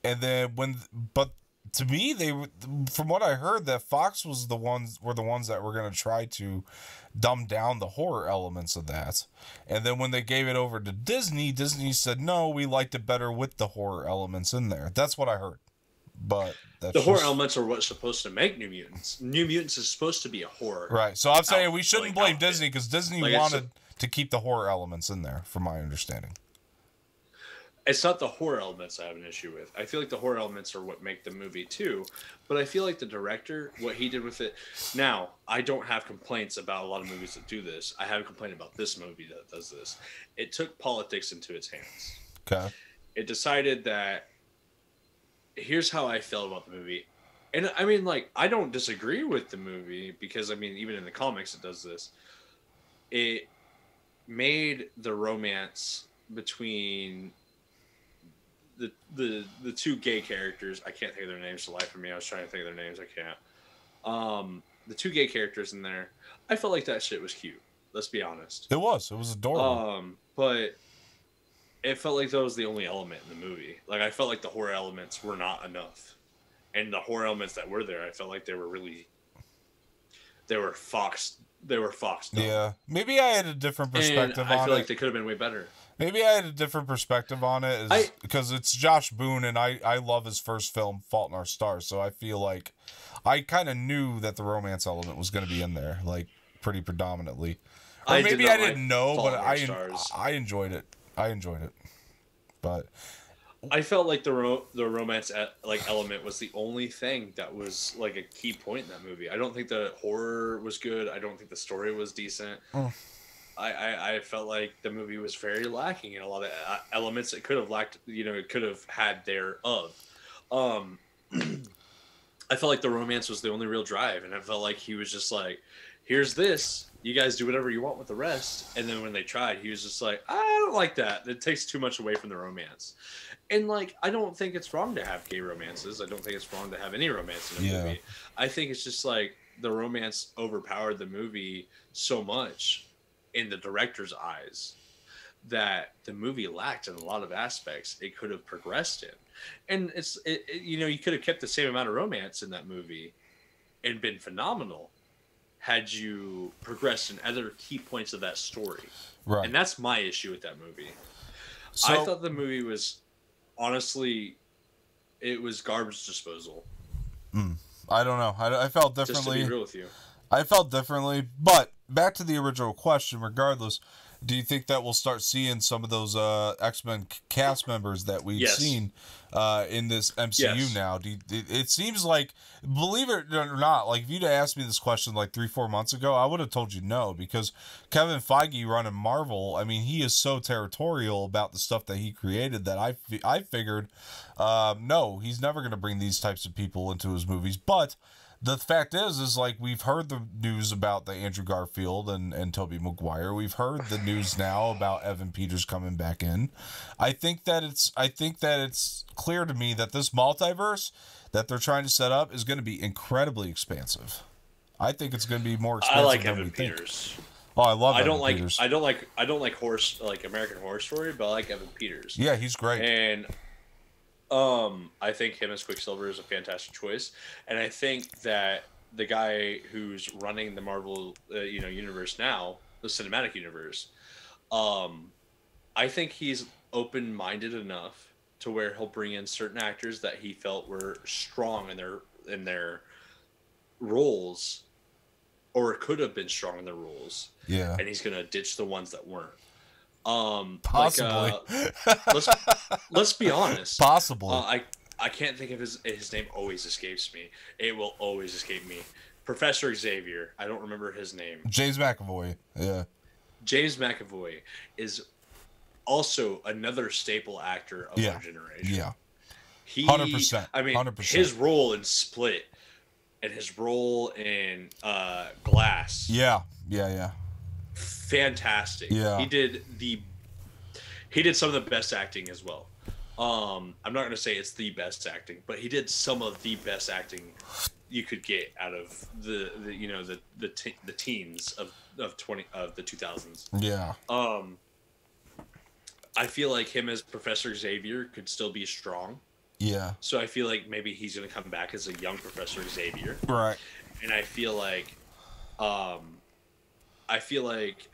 And then but to me, from what I heard, that Fox were the ones that were going to try to dumb down the horror elements of that. And then when they gave it over to Disney said, no, we liked it better with the horror elements in there. That's what I heard. But the horror elements are what's supposed to make New Mutants. New Mutants is supposed to be a horror. Right. So I'm saying we shouldn't blame Disney because Disney wanted to keep the horror elements in there, from my understanding. It's not the horror elements I have an issue with. I feel like the horror elements are what make the movie too. But I feel like the director, what he did with it. Now, I don't have complaints about a lot of movies that do this. I have a complaint about this movie that does this. It took politics into its hands. Okay. It decided that here's how I felt about the movie. And I mean, like, I don't disagree with the movie because, I mean, even in the comics it does this. It made the romance between the two gay characters. I can't think of their names for the life of me. I was trying to think of their names. I can't. The two gay characters in there, I felt like that shit was cute. Let's be honest. It was adorable. But it felt like that was the only element in the movie. Like, I felt like the horror elements were not enough. And the horror elements that were there, I felt like they were Fox. They were Fox. Yeah. Maybe I had a different perspective on it. I feel like they could have been way better. Maybe I had a different perspective on it because it's Josh Boone, and I love his first film, Fault in Our Stars, so I feel like I kind of knew that the romance element was going to be in there, like, pretty predominantly. Or maybe I didn't know, but I enjoyed it. But I felt like the romance element was the only thing that was like a key point in that movie. I don't think the horror was good. I don't think the story was decent. I felt like the movie was very lacking in a lot of elements it could have lacked. It could have had thereof. I felt like the romance was the only real drive, and I felt like he was just like, "Here's this. You guys do whatever you want with the rest." And then when they tried, he was just like, "I don't like that. It takes too much away from the romance." And like, I don't think it's wrong to have gay romances. I don't think it's wrong to have any romance in a movie. I think it's just like the romance overpowered the movie so much in the director's eyes that the movie lacked in a lot of aspects it could have progressed in. And you could have kept the same amount of romance in that movie and been phenomenal had you progressed in other key points of that story. Right. And that's my issue with that movie. So, I thought the movie was, honestly, it was garbage disposal. I don't know. I felt Just differently. to be real with you. I felt differently, but back to the original question, regardless, do you think that we'll start seeing some of those X-Men cast members that we've Yes. seen in this MCU Yes. now? It seems like, believe it or not, like if you'd asked me this question like 3-4 months ago, I would have told you no, because Kevin Feige running Marvel, I mean, he is so territorial about the stuff that he created that I figured, no, he's never going to bring these types of people into his movies, but the fact is like we've heard the news about the Andrew Garfield and Tobey Maguire. We've heard the news now about Evan Peters coming back in. I think that it's clear to me that this multiverse that they're trying to set up is going to be incredibly expansive. I think it's going to be more expensive I like than Evan we think. Peters. Oh, I love I Evan don't like Peters. I don't like American Horror Story, but I like Evan Peters. Yeah, he's great. And I think him as Quicksilver is a fantastic choice, and I think that the guy who's running the Marvel, universe now, the cinematic universe, I think he's open-minded enough to where he'll bring in certain actors that he felt were strong in their roles, or could have been strong in their roles. Yeah, and he's gonna ditch the ones that weren't. Possibly. Let's be honest. Possibly. I can't think of his name. Always escapes me. It will always escape me. Professor Xavier. I don't remember his name. James McAvoy. Yeah. James McAvoy is also another staple actor of our generation. Yeah. 100%. I mean, 100%. His role in Split and his role in Glass. Yeah. Fantastic. Yeah. He did some of the best acting as well. I'm not going to say it's the best acting, but he did some of the best acting you could get out of the teens of the 2000s. Yeah. I feel like him as Professor Xavier could still be strong. Yeah. So I feel like maybe he's going to come back as a young Professor Xavier. Right. And I feel like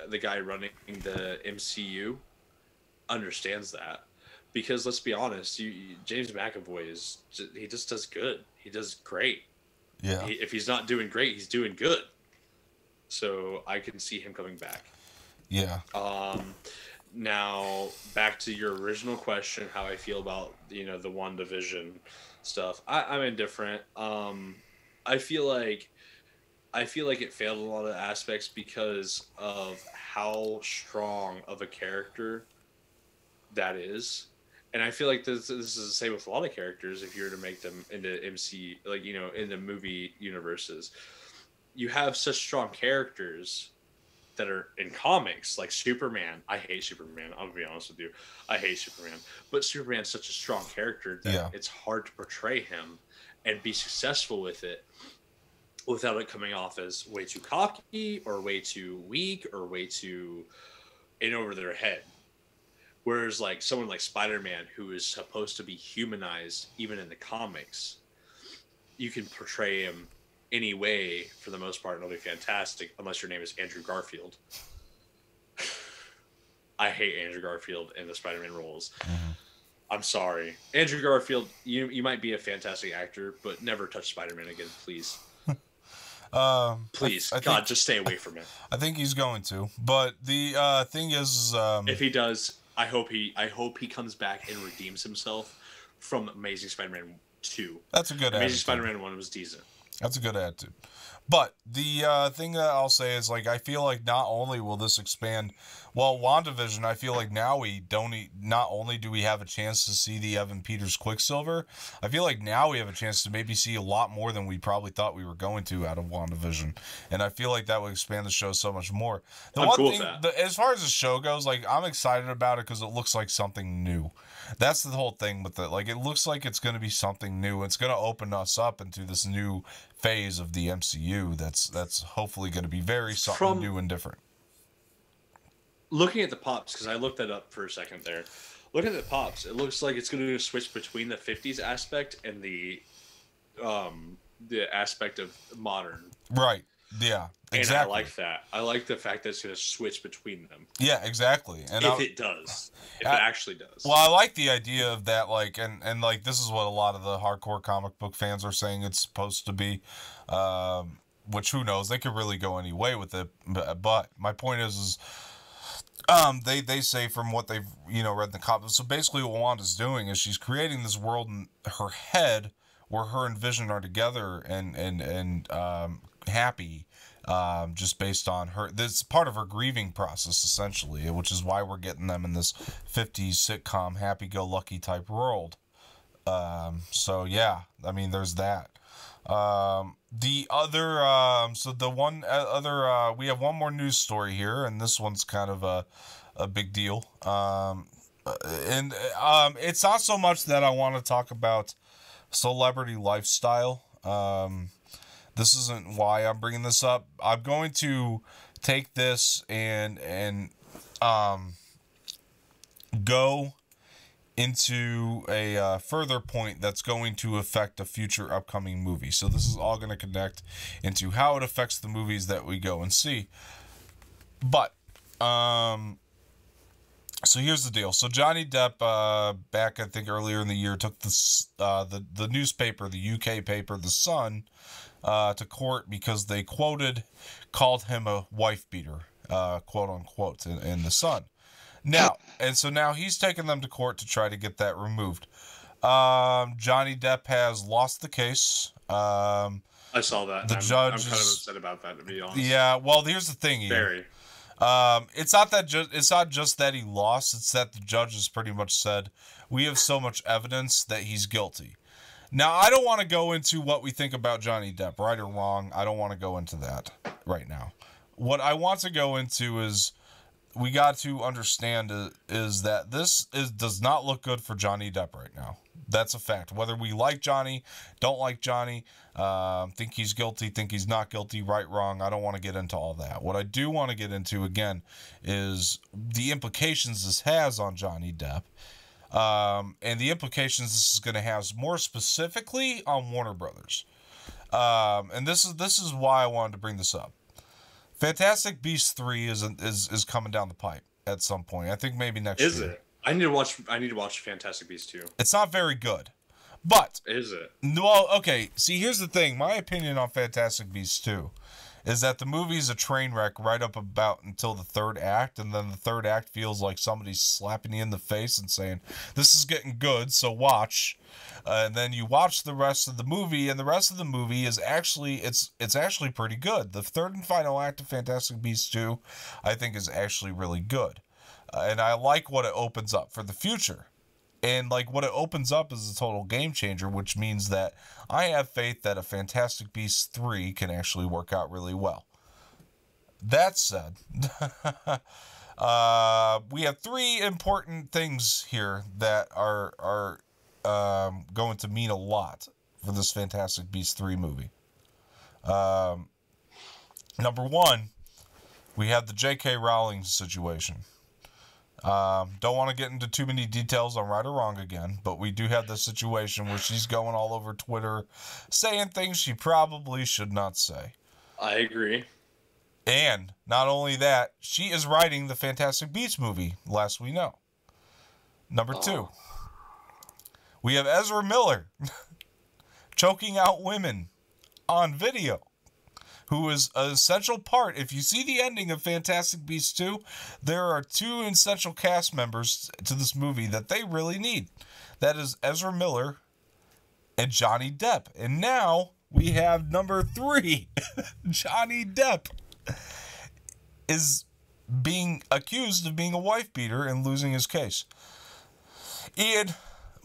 the guy running the MCU understands that, because let's be honest, James McAvoy he just does good. He does great. Yeah. If he's not doing great, he's doing good. So I can see him coming back. Yeah. Now back to your original question, how I feel about the Wandavision stuff. I'm indifferent. I feel like it failed in a lot of aspects because of how strong of a character that is. And I feel like this is the same with a lot of characters. If you were to make them into MC, in the movie universes, you have such strong characters that are in comics, like Superman. I hate Superman. I'm gonna be honest with you. I hate Superman. But Superman's such a strong character that it's hard to portray him and be successful with it without it coming off as way too cocky or way too weak or way too in over their head. Whereas like someone like Spider-Man, who is supposed to be humanized even in the comics, you can portray him any way for the most part and it'll be fantastic, unless your name is Andrew Garfield. I hate Andrew Garfield in the Spider-Man roles. Mm-hmm. I'm sorry. Andrew Garfield, you might be a fantastic actor, but never touch Spider-Man again, please. Please, God, just stay away from it. I think he's going to. But the thing is, if he does, I hope he comes back and redeems himself from Amazing Spider-Man 2. That's a good Amazing Spider-Man 1 was decent. That's a good attitude. But the thing that I'll say is, like, I feel like not only will this expand, well, WandaVision, I feel like now not only do we have a chance to see the Evan Peters Quicksilver, I feel like now we have a chance to maybe see a lot more than we probably thought we were going to out of WandaVision. And I feel like that would expand the show so much more. I'm cool with that. As far as the show goes, like, I'm excited about it because it looks like something new. That's the whole thing with it. Like, it looks like it's going to be something new. It's going to open us up into this new phase of the MCU that's hopefully going to be very something new and different. Looking at the pops, because I looked that up for a second there. Looking at the pops, it looks like it's going to switch between the 50s aspect and the aspect of modern. Right. Yeah, And exactly. I like that. I like the fact that it's going to switch between them. Yeah, exactly. And if it actually does. Well, I like the idea of that, like, and like, this is what a lot of the hardcore comic book fans are saying it's supposed to be, which, who knows, they could really go any way with it, but my point is they say, from what they've, read in the comics, so basically what Wanda's doing is she's creating this world in her head where her and Vision are together and happy, just based on her. This is part of her grieving process, essentially, which is why we're getting them in this 50s sitcom happy-go-lucky type world. So yeah, I mean, there's that. The other, we have one more news story here, and this one's kind of a big deal. It's not so much that I want to talk about celebrity lifestyle. This isn't why I'm bringing this up. I'm going to take this and go into a further point that's going to affect a future upcoming movie. So this is all going to connect into how it affects the movies that we go and see. But so here's the deal. So Johnny Depp, back I think earlier in the year, took this the newspaper, the UK paper, The Sun, to court because they called him a wife beater, quote unquote, in The Sun. Now he's taken them to court to try to get that removed. Johnny Depp has lost the case. I saw that. The judge. I'm kind of upset about that, to be honest. Yeah. Well, here's the thing. Very. It's not just that he lost. It's that the judge has pretty much said we have so much evidence that he's guilty. Now, I don't want to go into what we think about Johnny Depp, right or wrong. I don't want to go into that right now. What I want to go into is we got to understand is that does not look good for Johnny Depp right now. That's a fact. Whether we like Johnny, don't like Johnny, think he's guilty, think he's not guilty, right, wrong, I don't want to get into all that. What I do want to get into, again, is the implications this has on Johnny Depp, and the implications this is going to have more specifically on Warner Brothers. And this is why I wanted to bring this up. Fantastic Beasts 3 is coming down the pipe at some point. I think maybe next year. Is it? I need to watch Fantastic Beasts 2. It's not very good. But is it? Well, okay. See, here's the thing. My opinion on Fantastic Beasts 2 is that the movie's a train wreck right up about until the third act, and then the third act feels like somebody's slapping you in the face and saying, "This is getting good, so watch." And then you watch the rest of the movie, and the rest of the movie is actually it's actually pretty good. The third and final act of Fantastic Beasts 2, I think, is actually really good, and I like what it opens up for the future. And like what it opens up is a total game changer, which means that I have faith that a Fantastic Beasts 3 can actually work out really well. That said, we have three important things here that are going to mean a lot for this Fantastic Beasts 3 movie. Number one, we have the J.K. Rowling situation. Don't want to get into too many details on right or wrong again, but we do have the situation where she's going all over Twitter saying things she probably should not say. I agree. And not only that, she is writing the Fantastic Beasts movie, last we know. Number two, we have Ezra Miller choking out women on video, who is an essential part. If you see the ending of Fantastic Beasts 2, there are two essential cast members to this movie that they really need. That is Ezra Miller and Johnny Depp. And now we have number three. Johnny Depp is being accused of being a wife beater and losing his case. Ian,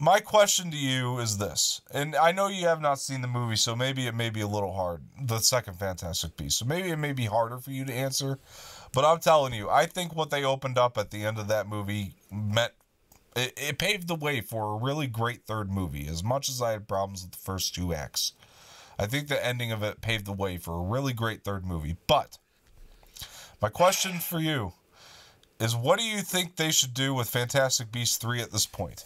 my question to you is this, and I know you have not seen the movie, so maybe it may be a little hard, the second Fantastic Beast, so maybe it may be harder for you to answer, but I'm telling you, I think what they opened up at the end of that movie it paved the way for a really great third movie, as much as I had problems with the first two acts. I think the ending of it paved the way for a really great third movie, but my question for you is, what do you think they should do with Fantastic Beasts 3 at this point?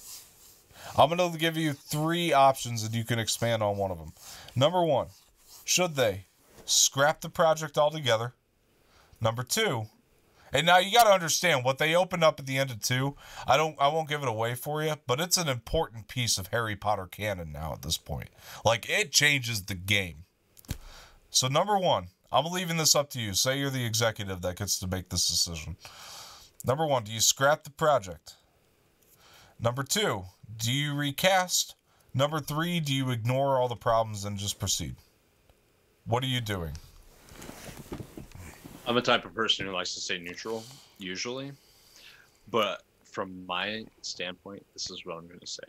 I'm going to give you three options and you can expand on one of them. Number one, should they scrap the project altogether. Number 2, and now you got to understand what they opened up at the end of 2. I won't give it away for you, but it's an important piece of Harry Potter canon now at this point. Like, it changes the game. So number 1, I'm leaving this up to you. Say you're the executive that gets to make this decision. Number 1, do you scrap the project? Number 2, do you recast? Number 3, do you ignore all the problems and just proceed? What are you doing? I'm the type of person who likes to stay neutral, usually. But from my standpoint, this is what I'm going to say.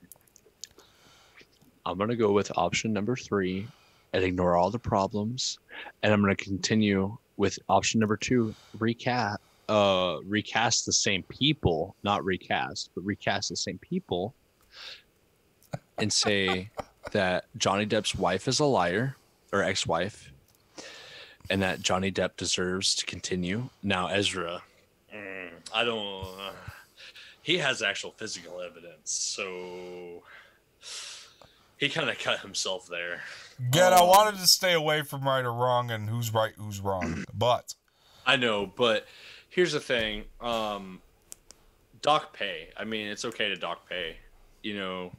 I'm going to go with option number 3 and ignore all the problems. And I'm going to continue with option number 2, recast the same people, not recast, but recast the same people and say that Johnny Depp's wife is a liar, or ex-wife, and that Johnny Depp deserves to continue. Now, Ezra, he has actual physical evidence, so he kind of cut himself there. Again, I wanted to stay away from right or wrong and who's right, who's wrong, but... I know, but here's the thing. Doc pay. I mean, it's okay to doc pay. You know,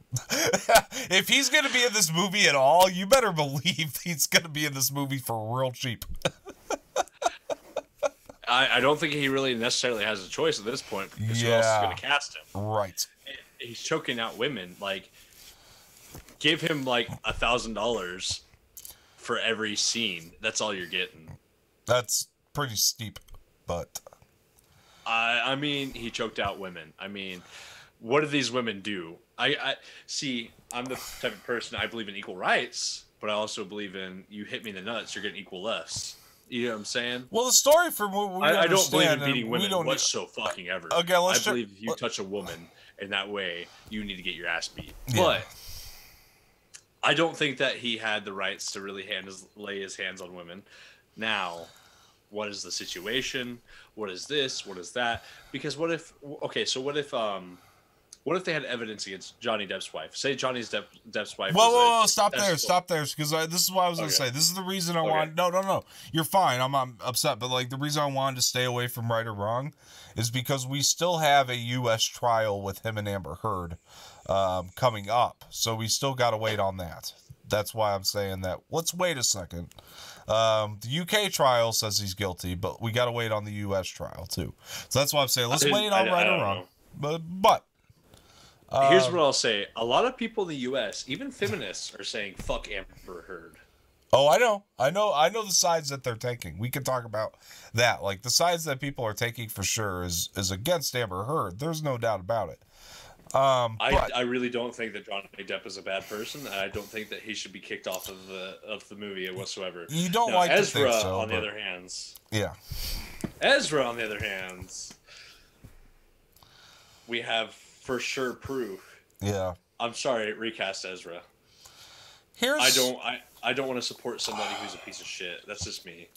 if he's going to be in this movie at all, you better believe he's going to be in this movie for real cheap. I don't think he really necessarily has a choice at this point because who else is going to cast him? Right. He's choking out women. Like, give him like $1,000 for every scene. That's all you're getting. That's pretty steep, but... I mean, he choked out women. I mean, what do these women do? I see. I'm the type of person, I believe in equal rights, but I also believe in you hit me in the nuts, you're getting equal lefts. You know what I'm saying? Well, the story from what we I don't believe in understand, beating women whatsoever. Again, I believe if you touch a woman in that way, you need to get your ass beat. Yeah. But I don't think that he had the rights to really lay his hands on women. Now, what is the situation? What is this? What is that? Because what if they had evidence against Johnny Depp's wife? Say Johnny Depp's wife. Whoa, stop there, because this is what I was going to say. This is the reason I wanted. No, you're fine. I'm upset, but like the reason I wanted to stay away from right or wrong is because we still have a U.S. trial with him and Amber Heard coming up, so we still got to wait on that. That's why I'm saying that. Let's wait a second. The UK trial says he's guilty, but we got to wait on the US trial too. So that's why I'm saying let's wait on right or wrong. But here's what I'll say: a lot of people in the US, even feminists, are saying "fuck Amber Heard." Oh, I know the sides that they're taking. We can talk about that. Like the sides that people are taking for sure is against Amber Heard. There's no doubt about it. I really don't think that Johnny Depp is a bad person, and I don't think that he should be kicked off of the movie whatsoever. You don't now, like Ezra, to think so, on the other hand. Yeah. Ezra, on the other hand, we have for sure proof. Yeah. I'm sorry, recast Ezra. I don't want to support somebody who's a piece of shit. That's just me.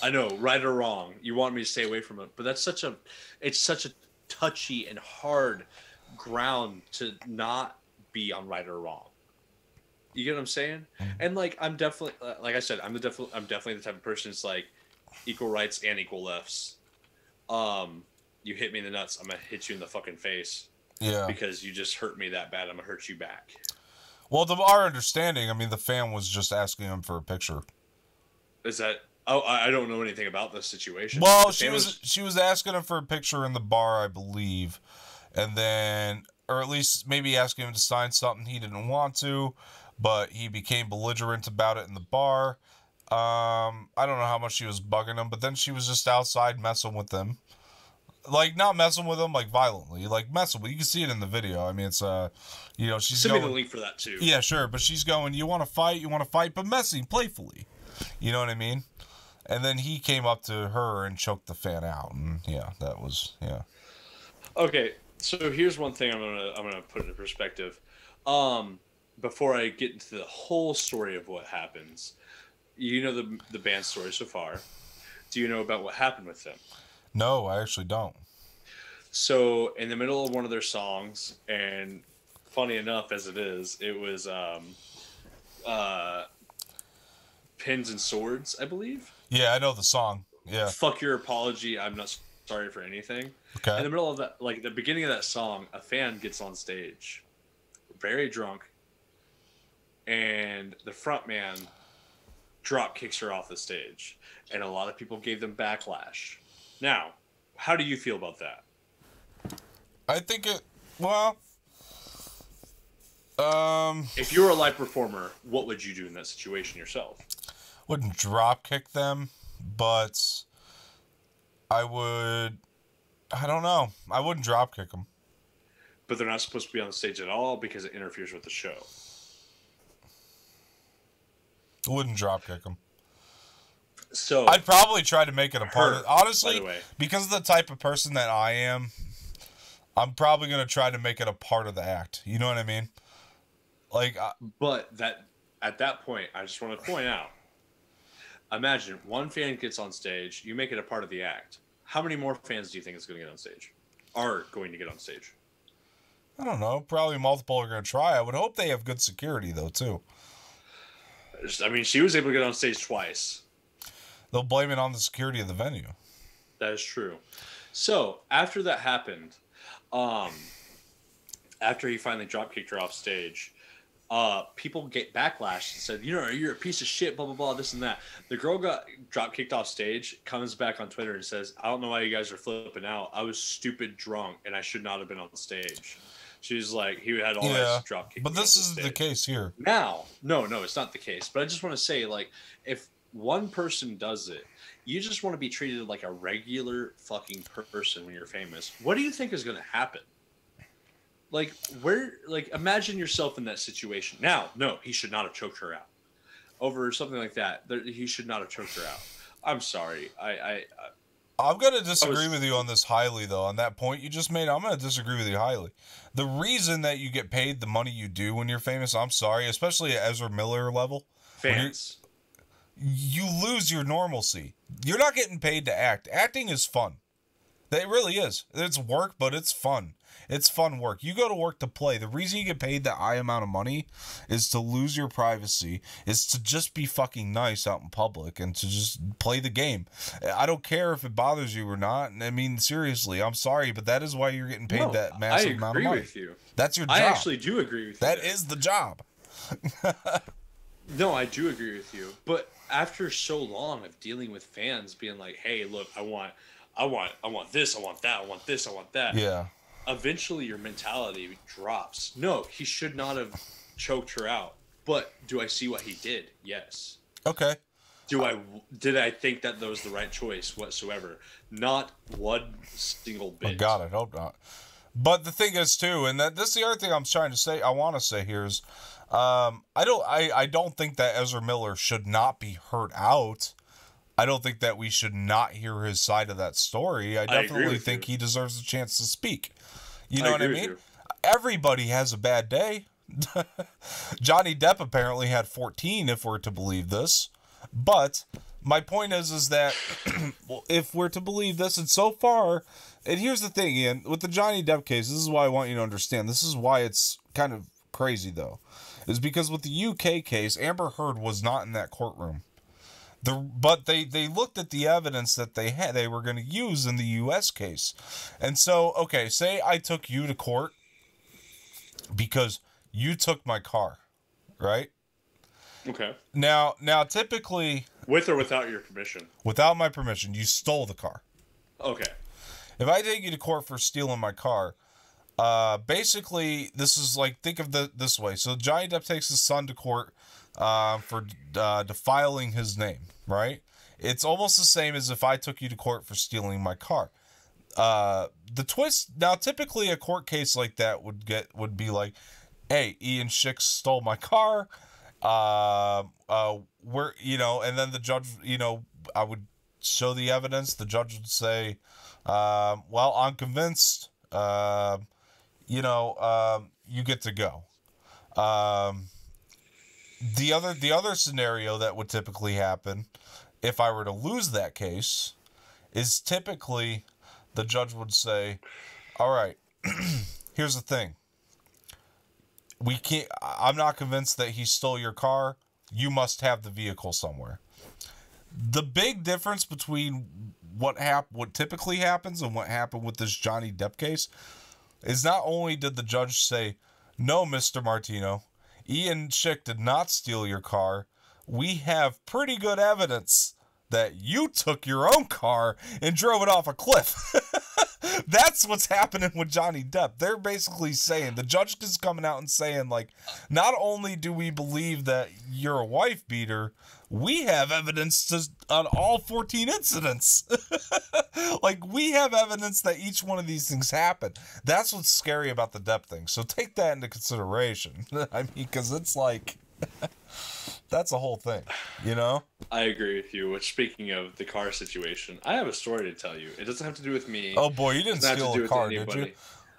I know, right or wrong. You want me to stay away from it, but it's such a touchy and hard ground to not be on right or wrong. You get what I'm saying? And like, I'm definitely, like I said, I'm definitely the type of person that's like equal rights and equal lefts. You hit me in the nuts, I'm gonna hit you in the fucking face. Yeah. Because you just hurt me that bad, I'm gonna hurt you back. Well, to our understanding, I mean, the fan was just asking him for a picture. Is that? Oh, I don't know anything about this situation. Well, she was asking him for a picture in the bar, I believe, and then, or at least maybe asking him to sign something he didn't want to, but he became belligerent about it in the bar. I don't know how much she was bugging him, but then she was just outside messing with him. Like, not messing with him, like, violently. Like, messing with him. You can see it in the video. I mean, it's, she's Send me the link for that, too. Yeah, sure. But she's going, you want to fight, but messy, playfully. You know what I mean? And then he came up to her and choked the fan out. And, yeah, that was, yeah. Okay, so here's one thing I'm gonna put into perspective. Before I get into the whole story of what happens, you know the band's story so far. Do you know about what happened with them? No, I actually don't. So in the middle of one of their songs, and funny enough as it is, it was Pins and Swords, I believe. Yeah, I know the song. Yeah. Fuck your apology. I'm not sorry for anything. Okay. In the middle of that, like the beginning of that song, a fan gets on stage, very drunk, and the front man drop kicks her off the stage, and a lot of people gave them backlash. Now, how do you feel about that? I think it. Well, if you were a live performer, what would you do in that situation yourself? Wouldn't drop kick them, but I would. I don't know. I wouldn't drop kick them. But they're not supposed to be on the stage at all because it interferes with the show. I wouldn't drop kick them. So I'd probably try to make it a part of. Honestly, by the way, because of the type of person that I am, I'm probably gonna try to make it a part of the act. You know what I mean? Like, but that at that point, I just want to point out. Imagine one fan gets on stage, you make it a part of the act. How many more fans do you think is going to get on stage? Are going to get on stage? I don't know. Probably multiple are going to try. I would hope they have good security, though, too. I mean, she was able to get on stage twice. They'll blame it on the security of the venue. That is true. So, after that happened, after he finally drop kicked her off stage, people get backlash and said, you know, you're a piece of shit, blah, blah, blah, this and that. The girl got drop kicked off stage, comes back on Twitter and says, I don't know why you guys are flipping out. I was stupid drunk and I should not have been on stage. She's like, he had all that drop kick. But this is the case here. Now, no, it's not the case. But I just want to say, like, if one person does it, you just want to be treated like a regular fucking person when you're famous. What do you think is going to happen? Like, imagine yourself in that situation. Now, no, he should not have choked her out. Over something like that, he should not have choked her out. I'm sorry. I'm going to disagree with you on this highly, though. On that point you just made, I'm going to disagree with you highly. The reason that you get paid the money you do when you're famous, I'm sorry, especially at Ezra Miller level. Fans. You lose your normalcy. You're not getting paid to act. Acting is fun. It really is. It's work, but it's fun. It's fun work. You go to work to play. The reason you get paid that high amount of money is to lose your privacy, is to just be fucking nice out in public and to just play the game. I don't care if it bothers you or not. I mean, seriously, I'm sorry, but that is why you're getting paid that massive amount of money. I agree with you. That's your job. I actually do agree with you. That is the job. No, I do agree with you. But after so long of dealing with fans being like, hey, look, I want this, I want that, I want this, I want that. Yeah. Eventually your mentality drops. No, he should not have choked her out. But do I see what he did? Yes. Okay. Did I think that was the right choice whatsoever? Not one single bit. Oh God, I hope not. But the thing is too, and this is the other thing I'm trying to say, I want to say here is, I don't think that Ezra Miller should not be heard out. I don't think that we should not hear his side of that story. I definitely think he deserves a chance to speak. You know what I mean? Everybody has a bad day. Johnny Depp apparently had 14, if we're to believe this. But my point is that well, if we're to believe this, and so far, and here's the thing, Ian, with the Johnny Depp case, this is why I want you to understand. This is why it's kind of crazy, though, is because with the UK case, Amber Heard was not in that courtroom. But they looked at the evidence that they were going to use in the U.S. case. And so, okay, say I took you to court because you took my car, right? Okay. Now, typically... With or without your permission? Without my permission. You stole the car. Okay. If I take you to court for stealing my car, basically, this is like, think of this way. So Johnny Depp takes his son to court for defiling his name, right? It's almost the same as if I took you to court for stealing my car. The twist, now typically a court case like that would be like, hey, Ian Schick stole my car, and then the judge, I would show the evidence, the judge would say, well, I'm convinced, you get to go. The other scenario that would typically happen if I were to lose that case is typically the judge would say, all right, here's the thing. I'm not convinced that he stole your car. you must have the vehicle somewhere. The big difference between what typically happens and what happened with this Johnny Depp case is not only did the judge say, no, Mr. Martino, Ian Schick did not steal your car. We have pretty good evidence that you took your own car and drove it off a cliff. That's what's happening with Johnny Depp. They're basically saying, the judge is coming out and saying, like, not only do we believe that you're a wife beater, we have evidence on all 14 incidents. Like, we have evidence that each one of these things happened. That's what's scary about the Depp thing. So take that into consideration. I mean, because it's like... That's a whole thing, you know? I agree with you. Which, speaking of the car situation, I have a story to tell you. It doesn't have to do with me. Oh boy, you didn't steal a car, did you?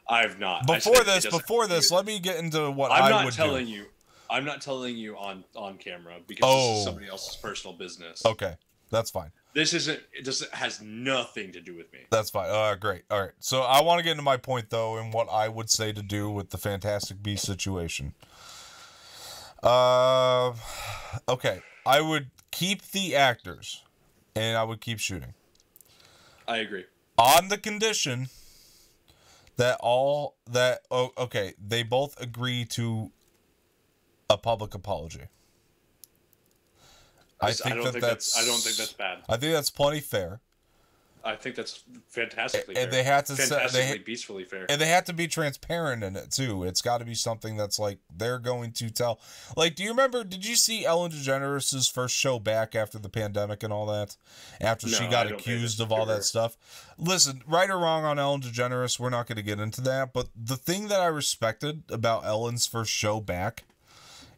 I've not. Before this, let me get into what I would do. I'm not telling you on camera because this is somebody else's personal business. Okay, that's fine. This isn't. It just has nothing to do with me. That's fine. Great. All right. So I want to get into my point though, and what I would say to do with the Fantastic Beasts situation. Okay. I would keep the actors, and I would keep shooting. I agree. On the condition that they both agree to a public apology. I don't think that's bad. I think that's plenty fair. I think that's fantastically fair. And they have to beastfully fair. And they have to be transparent in it too. It's got to be something that's like they're going to tell. Like, do you remember? Did you see Ellen DeGeneres' first show back after the pandemic and all that? After she got accused of all that stuff. Listen, right or wrong on Ellen DeGeneres, we're not going to get into that. But the thing that I respected about Ellen's first show back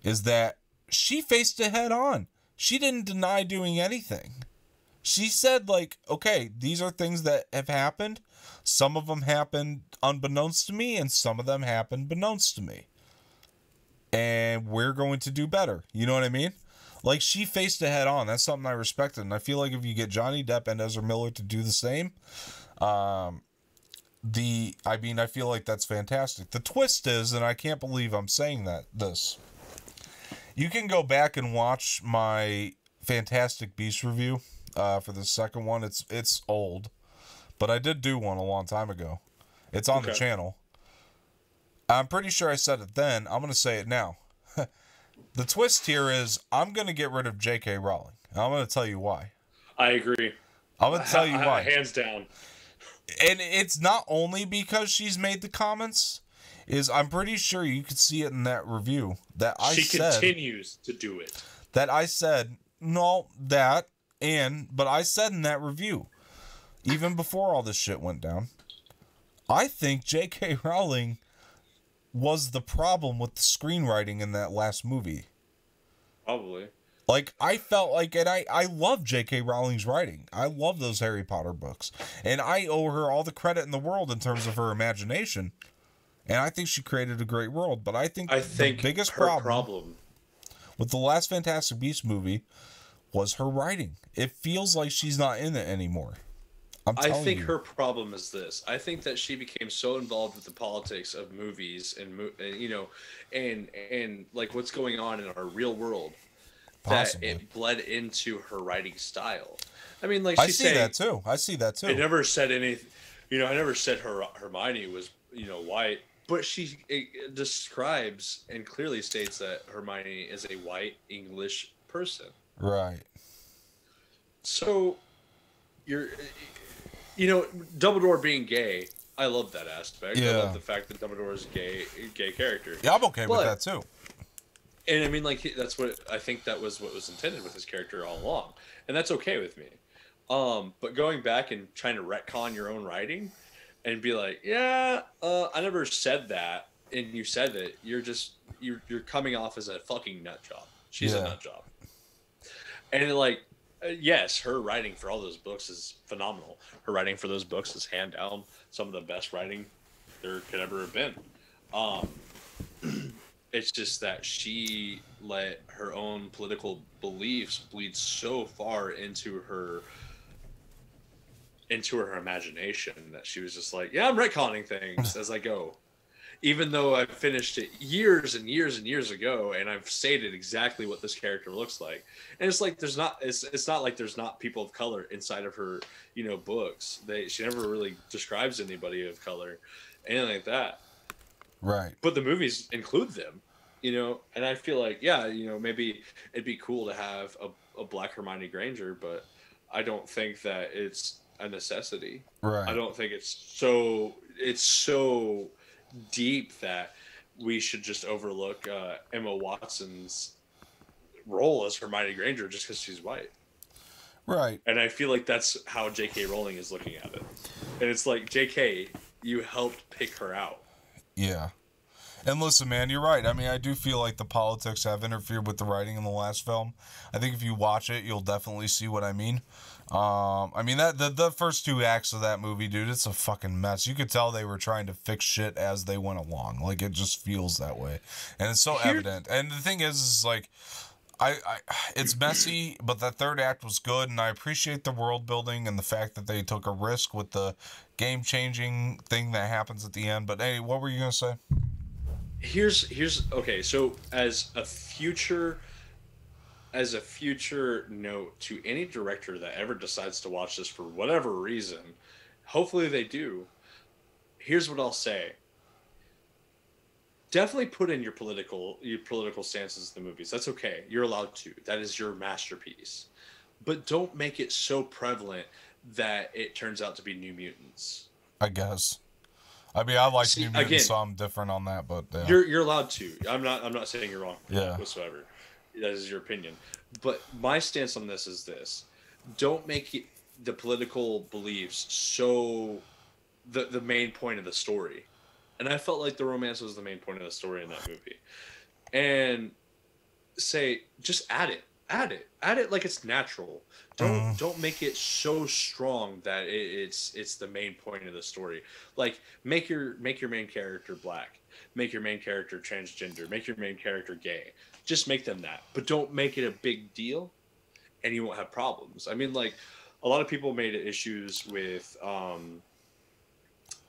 is that she faced it head on. She didn't deny doing anything. She said, like, okay, these are things that have happened. Some of them happened unbeknownst to me, and some of them happened beknownst to me. And we're going to do better. You know what I mean? Like, she faced it head on. That's something I respected. And I feel like if you get Johnny Depp and Ezra Miller to do the same, I feel like that's fantastic. The twist is, and I can't believe I'm saying this. You can go back and watch my Fantastic Beasts review. For the second one, it's old, but I did do one a long time ago. It's on the channel. I'm pretty sure I said it then. I'm going to say it now. The twist here is I'm going to get rid of J.K. Rowling. I'm going to tell you why. I agree. I'm going to tell you why. Hands down. And it's not only because she's made the comments. I'm pretty sure you could see it in that review that she continues to do it. That I said, no, that... But I said in that review, even before all this shit went down, I think J.K. Rowling was the problem with the screenwriting in that last movie. Probably. Like, I felt like, and I love J.K. Rowling's writing. I love those Harry Potter books. And I owe her all the credit in the world in terms of her imagination. And I think she created a great world. But I think the biggest problem with the last Fantastic Beasts movie was her writing. It feels like she's not in it anymore. I think her problem is this. I think that she became so involved with the politics of movies and like what's going on in our real world that it bled into her writing style. I mean, like I see that too. I never said anything. I never said Hermione was white, but she describes and clearly states that Hermione is a white English person. Right. So, Dumbledore being gay, I love that aspect. Yeah. I love the fact that Dumbledore is a gay character. Yeah, I'm okay with that too. And I mean, like, that's what I think that was what was intended with his character all along, and that's okay with me. But going back and trying to retcon your own writing, and be like, I never said that, and you said it. You're coming off as a fucking nut job. She's a nut job. And like, yes, her writing for all those books is phenomenal. Her writing for those books is hand down some of the best writing there could ever have been. It's just that she let her own political beliefs bleed so far into her imagination that she was just like, I'm retconning things as I go. even though I finished it years and years and years ago, and I've stated exactly what this character looks like. And it's like it's not like there's not people of color inside of her, books. She never really describes anybody of color, anything like that. Right. But the movies include them, and I feel like, yeah, maybe it'd be cool to have a black Hermione Granger, but I don't think that it's a necessity. I Right. don't think it's so deep that we should just overlook Emma Watson's role as Hermione Granger just because she's white. Right. And I feel like that's how J.K. Rowling is looking at it. And it's like, J.K., you helped pick her out. Yeah. And listen, man, you're right. I mean, I do feel like the politics have interfered with the writing in the last film. I think if you watch it, you'll definitely see what I mean. I mean, that the first 2 acts of that movie, dude, it's a fucking mess. You could tell they were trying to fix shit as they went along. Like, it just feels that way. And it's so evident. And the thing is like, it's messy, but that 3rd act was good, and I appreciate the world building and the fact that they took a risk with the game-changing thing that happens at the end. But hey, what were you going to say? Here's okay, so as a future note to any director that ever decides to watch this for whatever reason, hopefully they do. Here's what I'll say. Definitely put in your political stances in the movies. That's okay. You're allowed to. That is your masterpiece. But don't make it so prevalent that it turns out to be New Mutants. I guess. I mean, I like New Mutants, Again, so I'm different on that, but yeah. you're allowed to. I'm not saying you're wrong Yeah. whatsoever. That is your opinion. But my stance on this is this: don't make it, the political beliefs so the main point of the story. And I felt like the romance was the main point of the story in that movie. And just add it like it's natural. Don't make it so strong that it's the main point of the story. Like, make your main character black, make your main character transgender, make your main character gay. Just make them that, but don't make it a big deal, and you won't have problems. I mean, like, a lot of people made issues with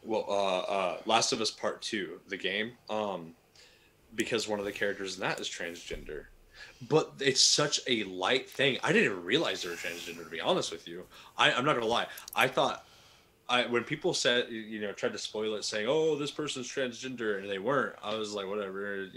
Last of Us Part 2, the game, because one of the characters in that is transgender. But it's such a light thing. I didn't even realize they were transgender, to be honest with you. I'm not gonna lie. I thought, when people said, tried to spoil it, saying, "Oh, this person's transgender," and they weren't, I was like, whatever.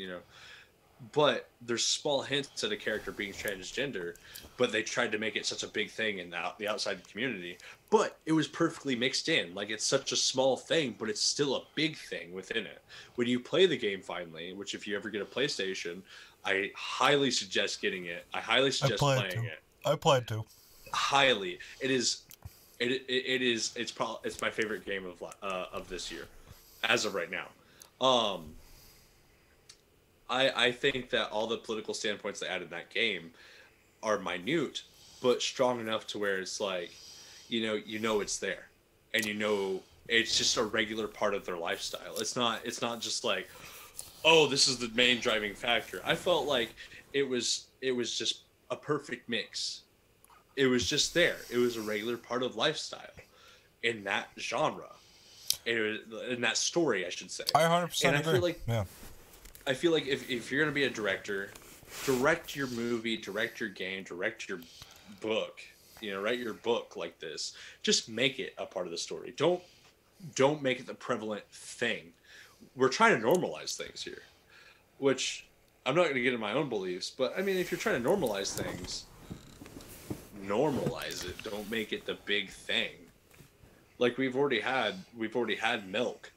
But there's small hints at a character being transgender, but they tried to make it such a big thing in the outside community. But it was perfectly mixed in. Like, it's such a small thing, but it's still a big thing within it. When you play the game finally, which if you ever get a PlayStation, I highly suggest getting it. I highly suggest playing it. I played to. Highly. It's my favorite game of this year, as of right now. I think that all the political standpoints they added in that game are minute, but strong enough to where it's like, it's there, and it's just a regular part of their lifestyle. It's not just like, oh, this is the main driving factor. I felt like it was just a perfect mix. It was just there. It was a regular part of lifestyle in that genre. In that story, I should say. I 100% and agree. I feel like, yeah. I feel like if you're going to be a director, direct your movie, direct your game, direct your book, write your book like this. Just make it a part of the story. Don't make it the prevalent thing. We're trying to normalize things here, which I'm not going to get in my own beliefs, but I mean, if you're trying to normalize things, normalize it. Don't make it the big thing. Like, we've already had Milk,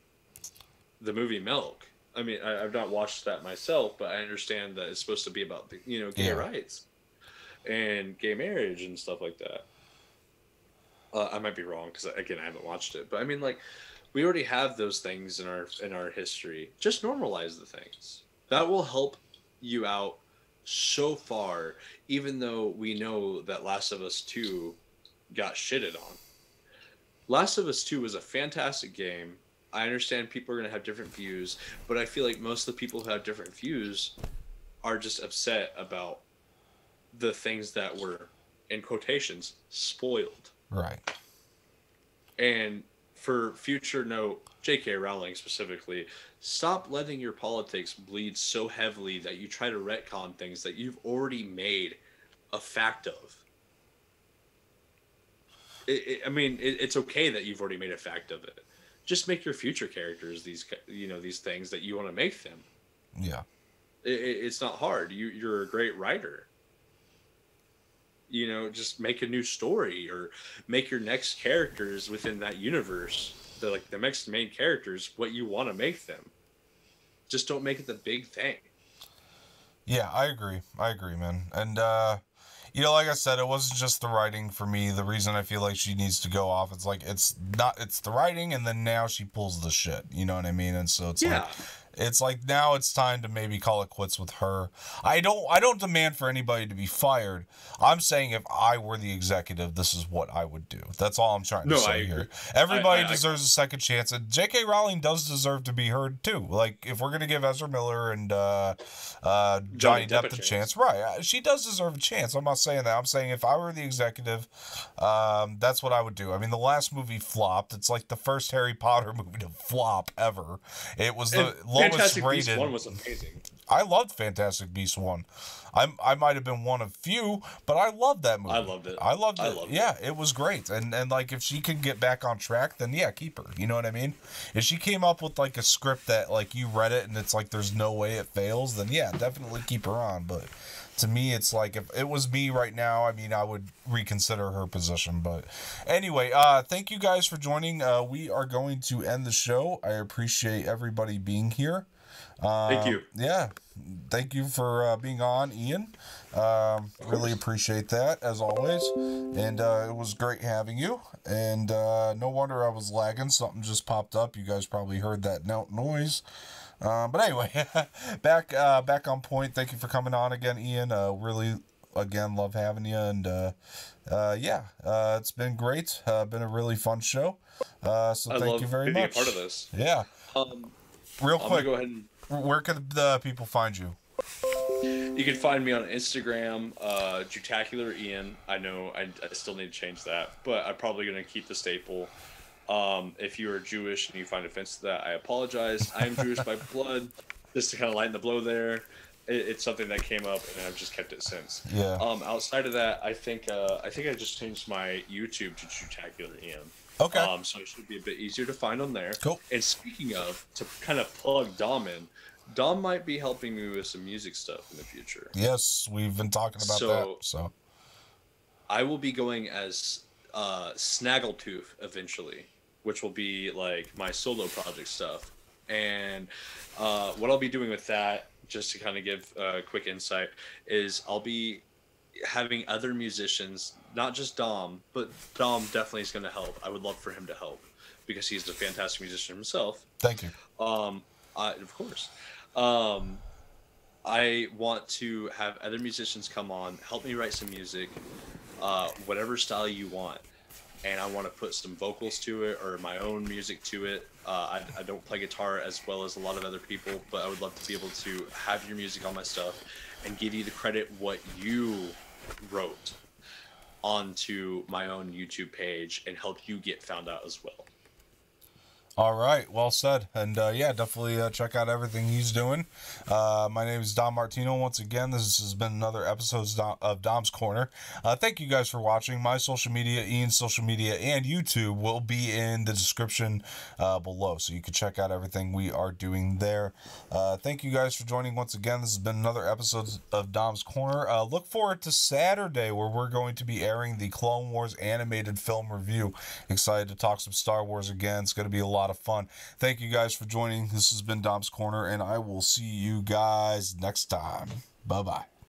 the movie Milk. I mean, I've not watched that myself, but I understand that it's supposed to be about the, gay rights and gay marriage and stuff like that. I might be wrong because, again, I haven't watched it, but I mean, like, we already have those things in our history. Just normalize the things. That will help you out so far, even though we know that Last of Us 2 got shitted on. Last of Us 2 was a fantastic game. I understand people are going to have different views, but I feel like most of the people who have different views are just upset about the things that were, in quotations, spoiled. Right. And for future note, J.K. Rowling specifically, stop letting your politics bleed so heavily that you try to retcon things that you've already made a fact of. It's okay that you've already made a fact of it. Just make your future characters these things that you want to make them. Yeah. It's not hard. You're a great writer. Just make a new story or make your next characters within that universe, the next main characters, what you want to make them. Just don't make it the big thing. Yeah, I agree, man. And, like I said, it wasn't just the writing for me. The reason I feel like she needs to go off, it's the writing, and then now she pulls the shit. You know what I mean? And so it's like now it's time to maybe call it quits with her. I don't demand for anybody to be fired. I'm saying if I were the executive, this is what I would do. That's all I'm trying to say here. Everybody deserves a second chance, and J.K. Rowling does deserve to be heard too. Like, if we're gonna give Ezra Miller and Johnny Depp a chance, right? She does deserve a chance. I'm not saying that. I'm saying if I were the executive, that's what I would do. I mean, the last movie flopped. It's like the first Harry Potter movie to flop ever. It was the lowest rated. Beasts 1 was amazing. I loved Fantastic Beasts 1. I might have been one of few, but I loved that movie. I loved it. Yeah, it was great. And like, if she can get back on track, then yeah, keep her. You know what I mean? If she came up with like a script that like you read it and it's like there's no way it fails, then yeah, definitely keep her on. But to me, it's like, if it was me right now, I mean, I would reconsider her position. But anyway, thank you guys for joining. We are going to end the show. I appreciate everybody being here. Thank you. Yeah. Thank you for being on, Ian. Really appreciate that, as always. And it was great having you. And no wonder I was lagging. Something just popped up. You guys probably heard that noise. But anyway, back on point. Thank you for coming on again, Ian. Really, again, love having you. And it's been great. Been a really fun show. So thank you very much. I love being a part of this. Yeah. Real quick, I'm gonna go ahead and... where can the people find you? You can find me on Instagram, Jutacular Ian. I know I still need to change that, but I'm probably going to keep the staple. If you are Jewish and you find offense to that, I apologize. I am Jewish by blood, just to kind of lighten the blow there. It's something that came up, and I've just kept it since. Yeah. Outside of that, I think I just changed my YouTube to Jutacular Ian. Okay. So it should be a bit easier to find on there. Cool. And speaking of, to kind of plug Dom in, Dom might be helping me with some music stuff in the future. Yes, we've been talking about that. So I will be going as Snaggletooth eventually, which will be like my solo project stuff. And what I'll be doing with that, just to kind of give a quick insight, is I'll be having other musicians, not just Dom, but Dom definitely is going to help. I would love for him to help because he's a fantastic musician himself. Thank you. Of course. I want to have other musicians come on, help me write some music, whatever style you want. And I want to put some vocals to it or my own music to it. I don't play guitar as well as a lot of other people, but I would love to be able to have your music on my stuff and give you the credit what you wrote onto my own YouTube page and help you get found out as well. All right, well said. And yeah, definitely check out everything he's doing. My name is Dom Martino. Once again, this has been another episode of Dom's Corner. Thank you guys for watching. My social media, Ian's social media, and YouTube will be in the description below, so you can check out everything we are doing there. Thank you guys for joining once again. This has been another episode of Dom's Corner. Look forward to Saturday, where we're going to be airing the Clone Wars animated film review. Excited to talk some Star Wars again. It's going to be a lot of fun. Thank you guys for joining. This has been Dom's Corner, and I will see you guys next time. Bye-bye.